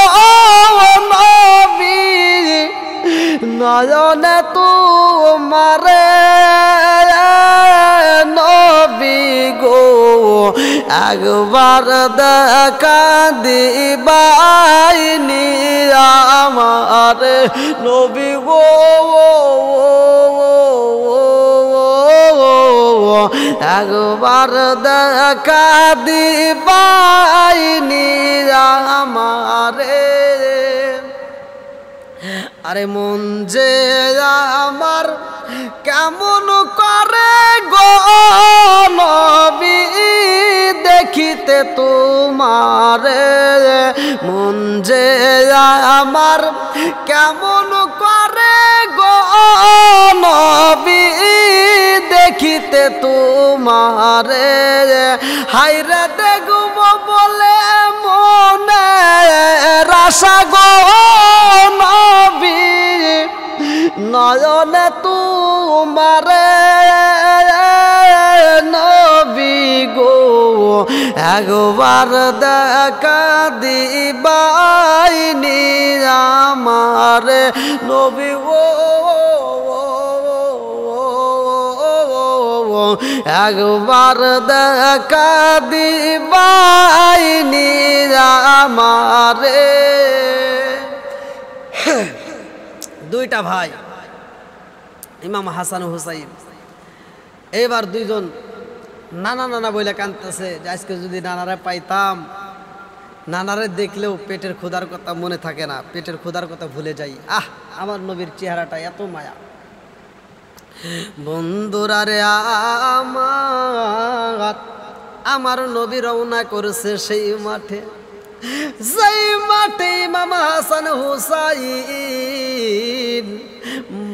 একবার দেখা দিবাইনি আমার নবী গো একবার দেখা দিবাইনি আমারে আরে মন যে আমার কেমন করে গো নবী দেখিতে তোমারে মন যে আমার কেমন করে গো নবী দেখিতে তোমারে হাইরে দেখব বলে মনে আশা গো নবী নয়নে তোমারে নবী গো একবার দেখা দিবাইনি আমারে নবী গো একবার দেখা দিবাইনি আমারে দুইটা ভাই ইমাম হাসান হুসাইন এবার দুইজন নানা নানা বইলে কাঁদতেছে যে আজকে যদি নানারে পাইতাম নানারে দেখলেও পেটের ক্ষুধার কথা মনে থাকে না পেটের ক্ষুধার কথা ভুলে যাই আমার নবীর চেহারাটা এত মায়া বন্ধুরা রে আমার নবী রওনা করেছে সেই মাঠে ইমাম হাসান হুসাইন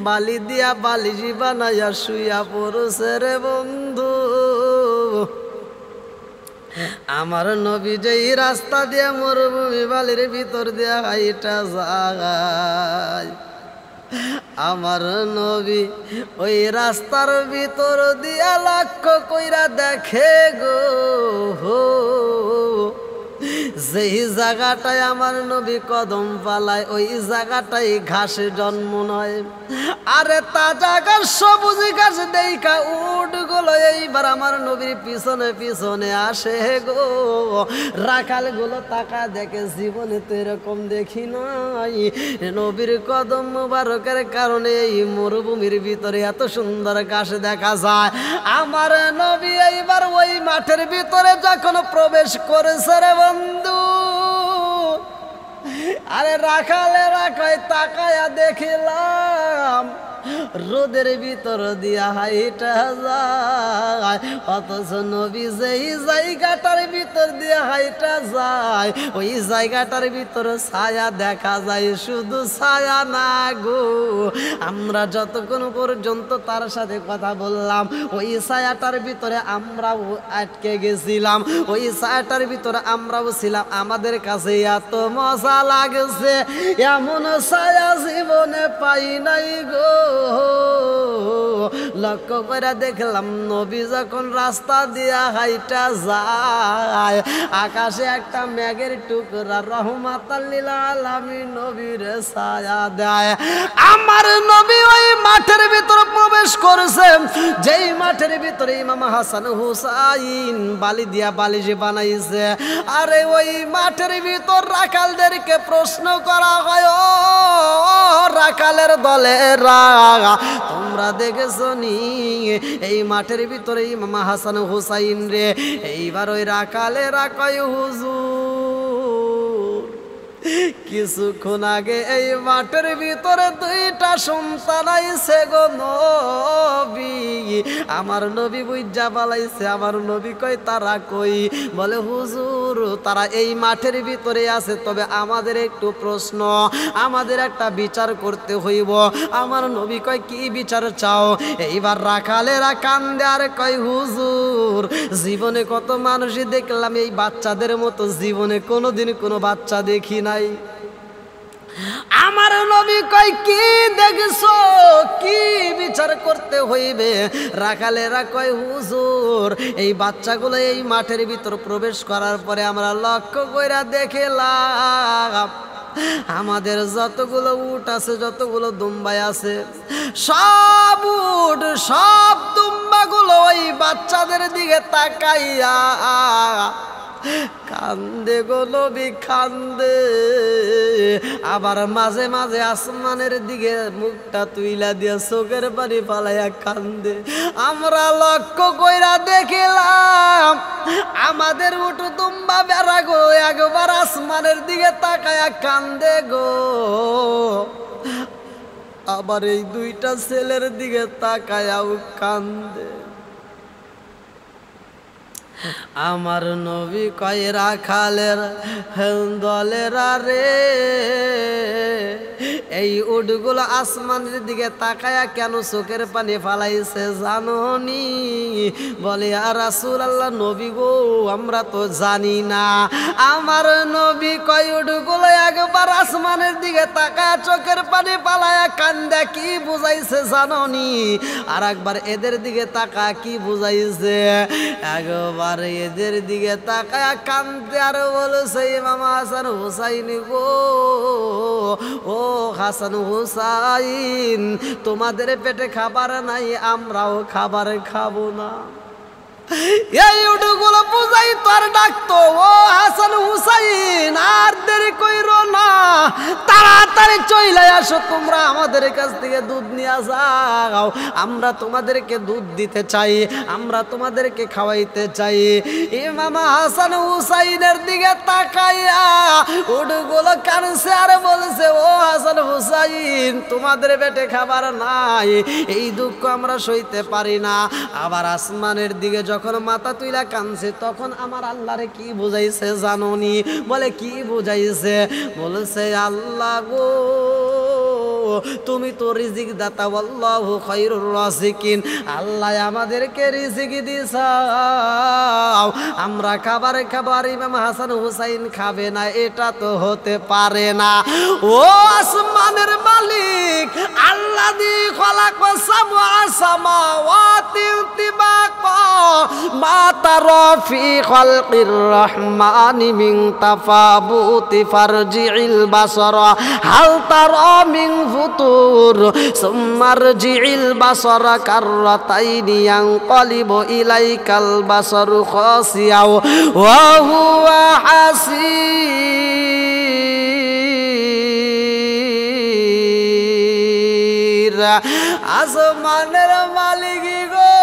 বালি দিয়া বালিজি বানাইয়া শুইয়া পড়ছে রে বন্ধু আমার নবী যেই রাস্তা দিয়া মরুভূমি বালির ভিতর দিয়া হাইটা যায় আমার নবী ওই রাস্তার ভিতর দিয়া লক্ষ্য কইরা দেখে গো যেই জায়গাটায় আমার নবী কদম পালায় ওই জায়গাটাই ঘাসে জন্ম নয় আরে তা জায়গার সবুজ ঘাস দেখা উঠ গুলো এইবার আমার নবীর পিছনে পিছনে আসে গো রাখাল গুলো তাকা দেখে জীবনে তো এরকম দেখি নাই নবীর কদম মুবারকের কারণে এই মরুভূমির ভিতরে এত সুন্দর ঘাস দেখা যায় আমার নবী এইবার ওই মাঠের ভিতরে যখন প্রবেশ করেছে রে বন্ধু আরে রাখালে রাখায় তাকায়া দেখিলাম রোদের ভিতর দিয়া হাইটা যায় অথচ নবী যেই জায়গাটার ভিতর দিয়া হাইটা যায় ওই জায়গাটার ভিতর ছায়া দেখা যায় শুধু ছায়া না গো আমরা যতক্ষণ পর্যন্ত তার সাথে কথা বললাম ওই ছায়াটার ভিতরে আমরাও আটকে গেছিলাম ওই ছায়াটার ভিতরে আমরাও ছিলাম আমাদের কাছে এত মজা লাগছে এমন ছায়া জীবনে পাই নাই গো লক্ষ্য করে দেখলাম নবী যখন রাস্তা দিয়া হাইটা যায় আকাশে একটা মেঘের টুকরা রহমাতাল লিল আলামিন নবীর ছায়া দেয় আমার নবী ওই মাঠের ভিতর প্রবেশ করেছে যেই মাঠের ভিতরে ইমাম হাসান হুসাইন বালি দিয়া বালিশে বানাইছে আরে ওই মাঠের ভিতর রাখালদেরকে প্রশ্ন করা হয় ও রাখালের দলেরা তোমরা দেখেছো নি এই মাঠের ভিতরে ইমাম হাসান হুসাইন রে এইবার ওই রাখালেরা কয় হুজুর কিছুক্ষণ আগে এই মাঠের ভিতরে দুইটা সন্তান আইছে গো নবী আমার নবী বুঝা পালাইছে আমার নবী কই তারা কই বলে হুজুর তারা এই মাঠের ভিতরে আছে তবে আমাদের একটু প্রশ্ন আমাদের একটা বিচার করতে হইব আমার নবী কয় কি বিচার চাও এইবার রাখালেরা কান্দে আর কয় হুজুর জীবনে কত মানুষই দেখলাম এই বাচ্চাদের মতো জীবনে কোনোদিন কোনো বাচ্চা দেখি নাই আমার নবী কয় কি দেখছো কি বিচার করতে হইবে রাখালেরা কয় হুজুর এই বাচ্চাগুলো এই মাঠের ভিতর প্রবেশ করার পরে আমরা লক্ষ্য কইরা দেখলাম আমাদের যতগুলো উট আছে যতগুলো দুম্বাই আছে সব উট সব দুম্বা গুলো ওই বাচ্চাদের দিকে তাকাইয়া কান্দে গো নবী কান্দে। আবার মাঝে মাঝে আসমানের দিকে মুখটা তুইলা দিয়া চোখের পানি ফালাইয়া কান্দে। আমরা লক্ষ্য কইরা দেখিলাম আমাদের উঠু তুম্বা বেড়া গো একবার আসমানের দিকে তাকায়া কান্দে গো, আবার এই দুইটা ছেলের দিকে তাকায়াও কান্দে। আমার নবী কয় রাখালের দলেরা রে, এই উটগুলো আসমানের দিকে তাকায়া কেন চোখের পানি ফালাইছে জানোনি? বলে আর রাসূলুল্লাহ নবী গো আমরা তো জানি না। আমার নবী কয় উটগুলো একবার আসমানের দিকে তাকায়া চোখের পানি ফালায়া কান্দা কি বুঝাইছে জানোনি? আর একবার এদের দিকে তাকা কি বুঝাইছে? একবার এদের দিকে তাকায়া কান্দে আর বলছে ইমাম হাসান হুসাইন গো, ও হাসান হুসাইন তোমাদের পেটে খাবার নাই, আমরাও খাবার খাবো না। এই উটগুলো বুঝাই তোর ডাকতো ও হাসান হুসাইন আর দেরি কইরো না, তাড়াতাড়ি চলে আসো, তোমরা আমাদের কাছ থেকে দুধ নিয়ে যাও, আমরা তোমাদেরকে দুধ দিতে চাই, আমরা তোমাদেরকে খাওয়াইতে চাই। ইমাম হাসান হুসাইনের দিকে তাকাইয়া উটগুলো কানছে আর বলছে ও হাসান হুসাইন তোমাদের পেটে খাবার নাই, এই দুঃখ আমরা সইতে পারি না। আবার আসমানের দিকে যখন মাথা তুইলা কানছে তখন আমার আল্লাহরে কি বুঝাইছে জানোনি? বলে কি বুঝাইছে? বলছে আল্লাহ গো তুমি তো রিজিক দাতা, আল্লাহু খায়রুর রাজিকিন, আল্লাহ আমাদেরকে রিজিক দিছাও, আমরা খাবার খাবার ইমাম হাসান হুসাইন খাবে না, এটা তো হতে পারে না। ও আসমানের মালিক আল্লাহ দি খলাকা সাবআ সামাওয়াতি তিবাকা মা তারা ফি খালকির রহমানি মিন তাফাবুতি ফারজিল বাসারা হাল তারা মিন ফুতুর সুম্মারজিল বাসারা কাররাতাইনি ইয়ানকালিবু ইলাইকাল বাসারু খাসিয়া ওয়া হুয়া হাসির। আসমানের মালিক গো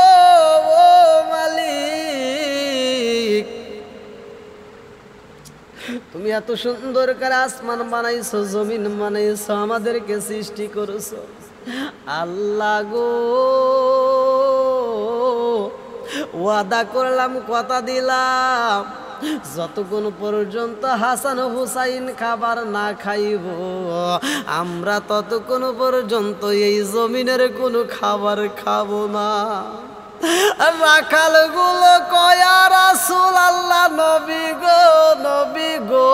ও মালিক, তুমি এত সুন্দর করে আসমান বানাইছো, জমিন বানাইছো, আমাদেরকে সৃষ্টি করেছো, আল্লাহ গো ওয়াদা করলাম কথা দিলাম যতক্ষণ পর্যন্ত হাসান হুসাইন খাবার না খাইব আমরা ততক্ষণ পর্যন্ত এই জমিনের কোনো খাবার খাবো না। রাখাল গুলো কয়া রাসূলুল্লাহ নবী গো নবী গো,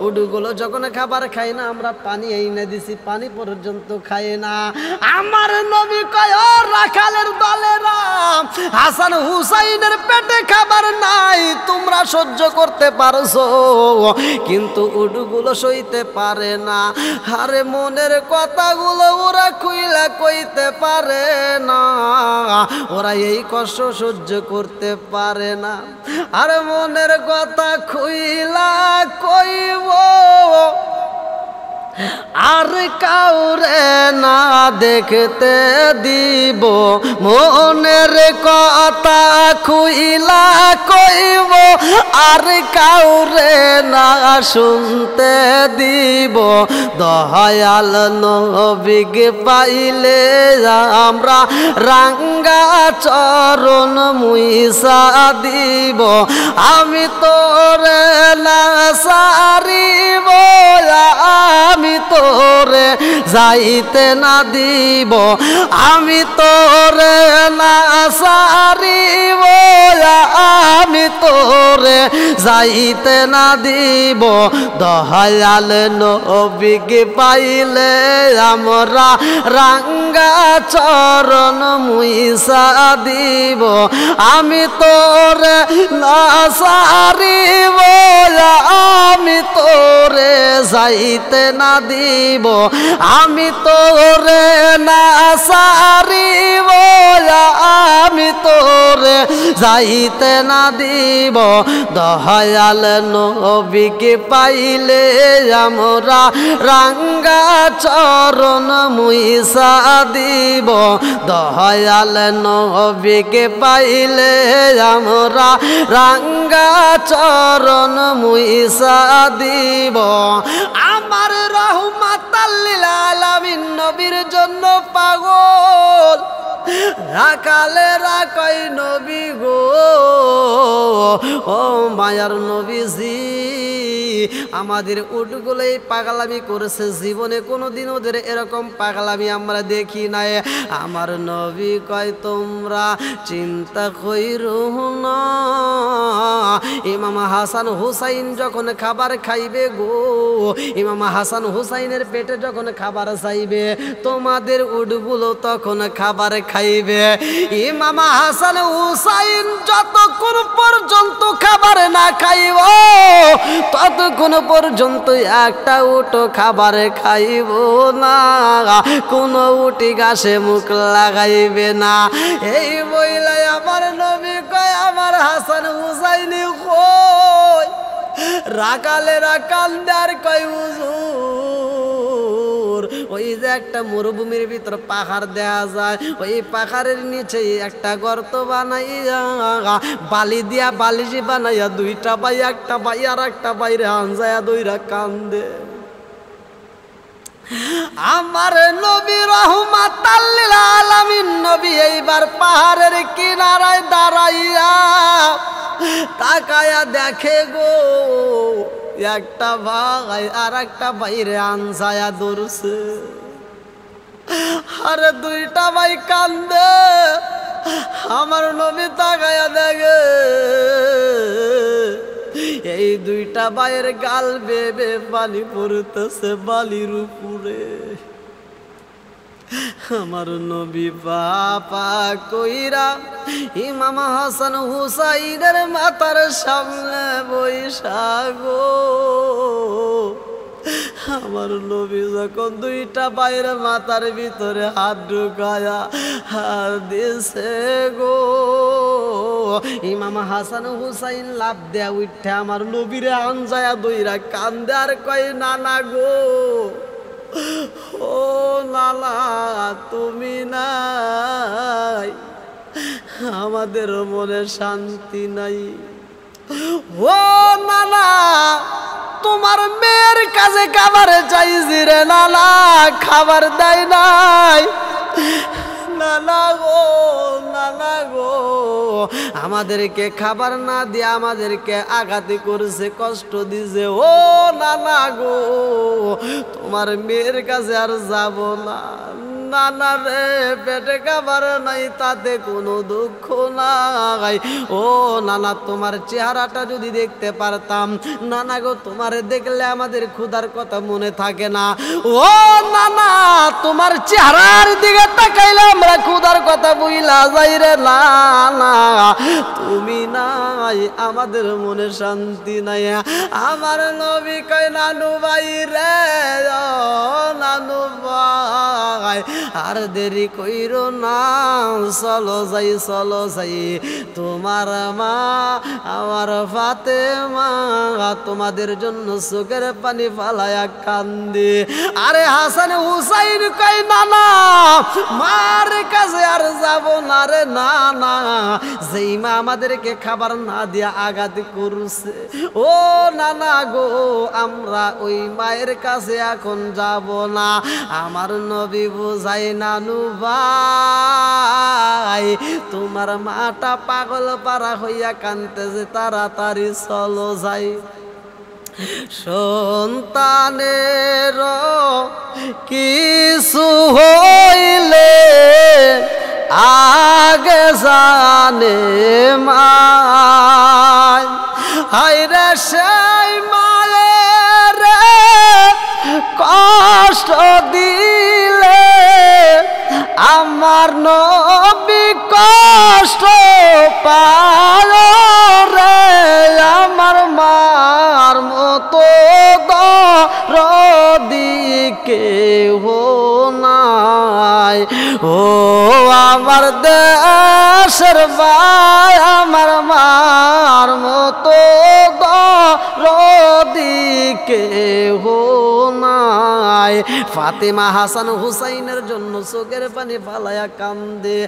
উটগুলো যখন খাবার খায় না আমরা পানি এনে দিছি, পানি পর্যন্ত খায় না। আমার নবী কয় ও রাখালের দলেরা হাসান হুসাইনের পেটে খাবার নাই, তোমরা সহ্য করতে পারছো কিন্তু উটগুলো সইতে পারে না। আরে মনের কথাগুলো ওরা কইলা কইতে পারে না, ওরা এই কষ্ট সহ্য করতে পারে না। আর মনের কথা খুইলা কইব আর কাউরে না দেখতে দিব, মনের কথা খুইলা কইব আর কাউরে না শুনতে দিব। দয়াল নবীকে পাইলে আমরা রাঙ্গা চরণ মুইসা দিব, আমি তোরে না সারিব, আমি তোরে যাইতে না দিব, আমি তোরে না সারিব, আমি তোরে যাইতে না দিব। দয়াল নবীকে পাইলে আমরা রাঙ্গা রাঙ্গা চরণ মুইসা দিব আমি তোরে না সারিব আমি তোরে যাইতে না দিব আমি তোরে না সারিব আমি তোরে যাইতে না দিব দয়াল নবীকে পাইলে আমরা রাঙ্গা চরণ মুইসা দিব দয়াল নবীকে পাইলে আমরা রাঙ্গা চরণ মুইসা দিব আমার রহমাতাল লিল আলামিন নবীর জন্য পাগল রাখালে রাখাই নবী গো ও মায়ার নবীজি আমাদের উটগুলোই পাগলামি করেছে জীবনে কোনোদিন ওদের এরকম পাগলামি আমরা দেখি নাই আমার নবী কয় তোমরা চিন্তা কইরো না ইমাম হাসান হুসাইন যখন খাবার খাইবে গো ইমাম হাসান হুসাইনের পেটে যখন খাবার চাইবে তোমাদের উটগুলো তখন খাবার খাইবে ইমাম হাসান হুসাইন যতক্ষণ পর্যন্ত খাবার না খাইব ততক্ষণ পর্যন্ত একটা উটো খাবার খাইব না কোনো উটি গাছে মুখ লাগাইবে না এই বইলাই আমার নবী কয় আমার হাসান হুসাইনি কই রাকালে রাকালদার কয় হুজুর ওই যে একটা মরুভূমির ভিতর পাহাড় দেখা যায় ওই পাহাড়ের নিচে একটা গর্ত বানাইয়া বালি দিয়া বালিশি বানাইয়া দুইটা ভাই একটা ভাই আর একটা বাইরে আনজায়া দইরা কান্দে আমার নবী রহমাতাল লিল আলামিন নবী এইবার পাহাড়ের কিনারায় দাঁড়াইয়া তাকায়া দেখে গো একটা ভাই আর একটা বাইরে আনসায়া দৌড়ছে আরে দুইটা ভাই কান্দে আমার নবী তাকায়া দেখে এই দুইটা ভাইয়ের গাল বেবে পানি পড়তেছে বালির উপরে আমার নবী বাপা কইরা ইমাম হাসান হুসাইনের মাথার সামনে বৈশা গো আমার নবী যখন দুইটা ভাইয়ের মাথার ভিতরে হাত ঢুকায়া হাত দিছে গো ইমাম হাসান হুসাইন লাভ দেয়া উঠে আমার নবীরে আনজায়া দইরা কান্দে আর কয় নানা গো ও নানা তুমি নাই আমাদের মনে শান্তি নাই ও নানা তোমার মেয়ের কাছে খাবার চাইছি রে নানা খাবার দেয় নাই নানা গো আমাদেরকে খাবার না দিয়ে আমাদেরকে আঘাতি করছে কষ্ট দিছে ও নানা গো তোমার মেয়ের কাছে আর যাব না নানা রে পেটে খাবার নাই তাতে কোনো দুঃখ নাই ও নানা তোমার চেহারাটা যদি দেখতে পারতাম নানা গো তোমারে দেখলে আমাদের ক্ষুধার কথা মনে থাকে না ও নানা তোমার চেহারার দিকে তাকাইলে আমরা ক্ষুধার কথা বুইলা যাই রে নানা তুমি নাই আমাদের মনে শান্তি নাই আমার নবী কয় নানু ভাই রে নানু ভাই আর দেরি কইরো না চলো যাই তোমার মা আমার ফাতেমা তোমাদের জন্য চোখের পানি ফালায়া কান্দে আরে হাসান হুসাইন কই নানা মার কাছে আর যাব না রে নানা যেই মা আমাদেরকে খাবার না দিয়া আঘাত করছে ও নানা গো আমরা ওই মায়ের কাছে এখন যাব না আমার নবী বুঝাই নানু ভাই তোমার মাটা পাগল পারা হইয়া কানতেছে তাড়াতাড়ি চলো যাই সন্তানের কিছু হইলে আগে জানে মা হায়রে সেই মায়ের কষ্ট দিলে আমার নবী কষ্ট পায় রে আমার মার মতো দরদি কেহ নাই ও আমার দেশের ভাই আমার মার মতো দরদি কেহ নাই ফাতেমা হাসান হুসাইনের জন্য চোখের পানি ফালায়া কান্দে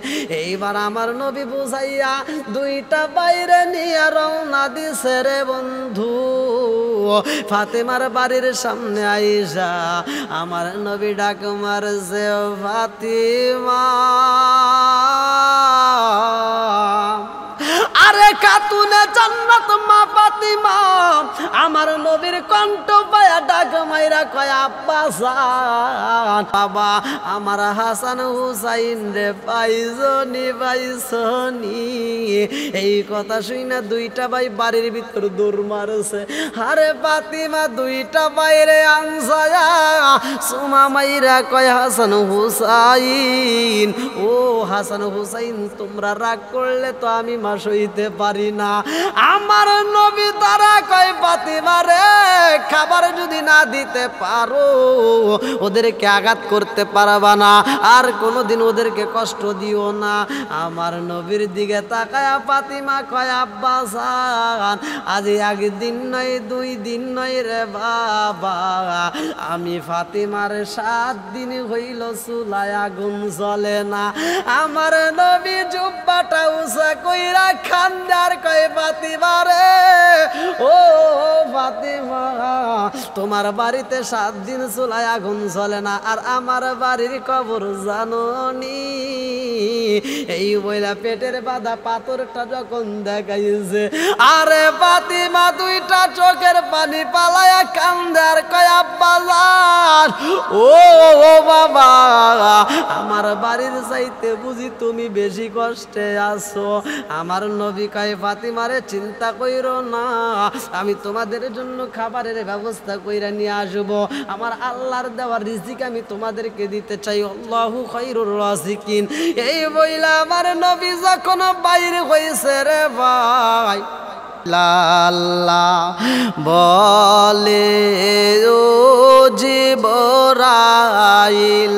এইবার আমার নবী বুঝাইয়া দুইটা বাইরে নিয়ে রওনা দিছে রে বন্ধু ফাতেমার বাড়ির সামনে আইসা আমার নবী ডাক মারছে ফাতিমা আরে খাতুনে জান্নাত মা ফাতিমা আমার নবীর কণ্ঠ পায়া ডাক মাইরা কয় আব্বা জান বাবা আমার হাসান হুসাইন রে পাইছনি এই কথা শুইনা দুইটা ভাই বাড়ির ভিতর দৌড় মারছে আরে ফাতিমা দুইটা বাইরে আনসায়া সুমা মাইরা কয় হাসান হুসাইন ও হাসান হুসাইন তোমরা রাগ করলে তো আমি মা সইতে পারি না আমার নবী তারা কয় ফাতিমা রে খাবার যদি না দিতে পারো ওদেরকে আঘাত করতে পারবা না আর কোনোদিন ওদেরকে কষ্ট দিও না আমার নবীর দিকে তাকায়া ফাতিমা কয় আব্বা জান আজ একদিন নয় দুই দিন নয় রে বাবা আমি ফাতিমার 7 দিন হইল চুলায় আগুন জ্বলে না আমার নবী জুব্বাটা উঁচা কইরা খান্দার কয় ফাতিমা রে ও ফাতিমা তোমার বাড়িতে 7 দিন চুলায় আগুন জ্বলে না আর আমার বাড়ির কবর জানোনি এই বইলা পেটের বাঁধা পাথরটা যখন দেখাইছে আরে ফাতিমা দুইটা চোখের পানি পালায়া কান্দার কয় আব্বা জান ও বাবা আমার বাড়ির চাইতে বুঝি তুমি বেশি কষ্টে আছো আমার নবী কয় ফাতিমারে চিন্তা কইরো না আমি তোমাদের জন্য খাবারের ব্যবস্থা কইরা নিয়ে আসবো আমার আল্লাহর দেওয়ার রিজিক আমি তোমাদেরকে দিতে চাই আল্লাহু খায়রুর রাজিকিন এই বইলা আমার নবী যখন বাইরে হইছে রে ভাই লাল্লা বলে ও জিবরাইল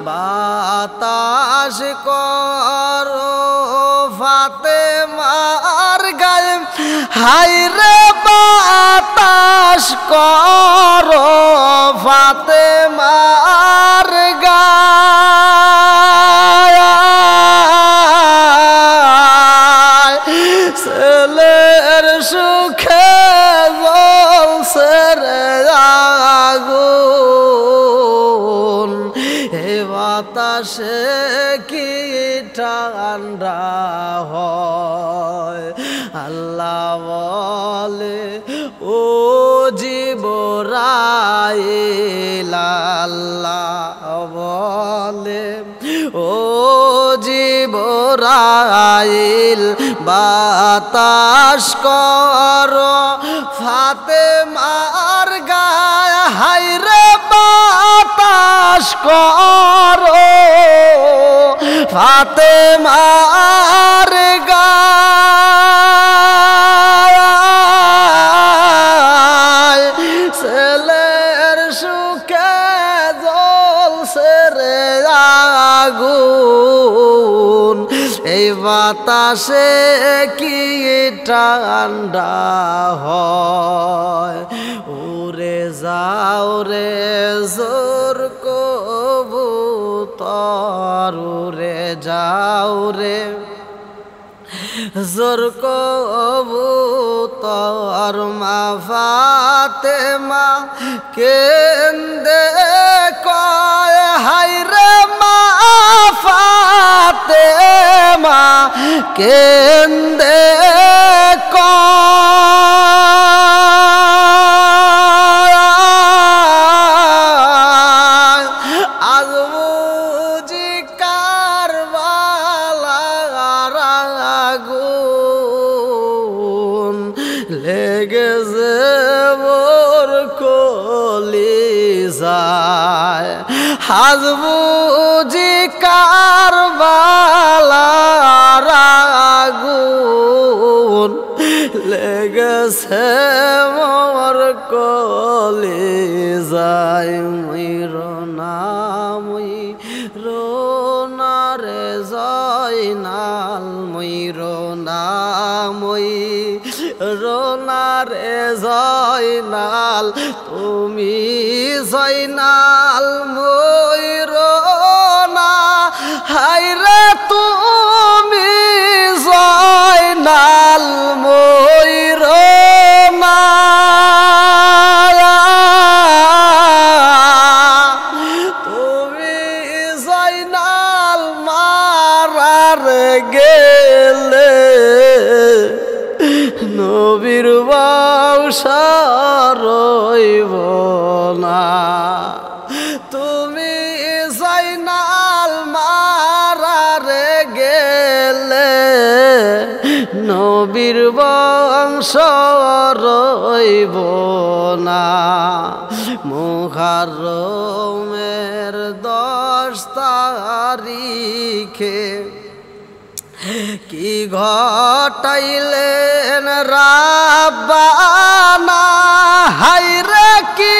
বাতাস করো ফাতেমার গায়ে হাই রে বাতাস করো ফাতেমার গায়ে ছেলের সুখে জ্বলছে রে আগুন হে বাতাসে কি ঠান্ডা হয় আল্লাহ বলে ও জিবরাইল আল্লাহ বলে ও জিবরাইল বাতাস করো ফাতেমার গায়ে হাই রে বাতাস করো ফাতেমার গায়ে ছেলের সুখে জ্বলছে রে আগুন এই বাতাসে কি ঠান্ডা হয় উড়ে যাও রে জোর কবুতর উড়ে যাও রে জোর কবুতর মা ফাতেমা কেন্দে কয় হাই রে মা ফাতেমা কেন্দে কয় আজ বুঝি কারবালার আগুন লেগেছে মোর কলিজায় আজ বুঝি কারবালার আগুন লেগেছে মোর কলিজায় মইরনা মইরনা রে জয়নাল মইরনা মইরনা রে জয়নাল তুমি জয়নাল মইরনা হায়রে তুমি জয়নাল মইরনা তুমি জয়নাল মারার গেলে নবীর বংশা রইব না তুমি জয়নাল মারারে গেলে নবীর বংশ রইব না মুহররমের 10 তারিখে কি ঘটাইলেন রাব্বানা হায়রে কি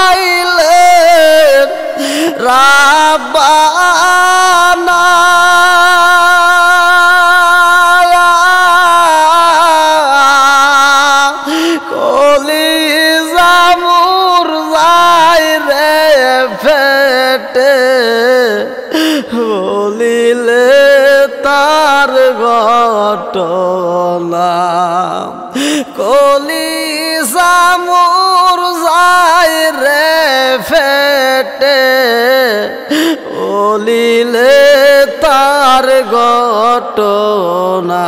ঘটাইলেন রাব্বানা কলিজা মুরঝায় রে ফেটে বলিলে তার ঘটনা কলিজা মুরঝায় রে ফেটে বলিলে তার ঘটনা।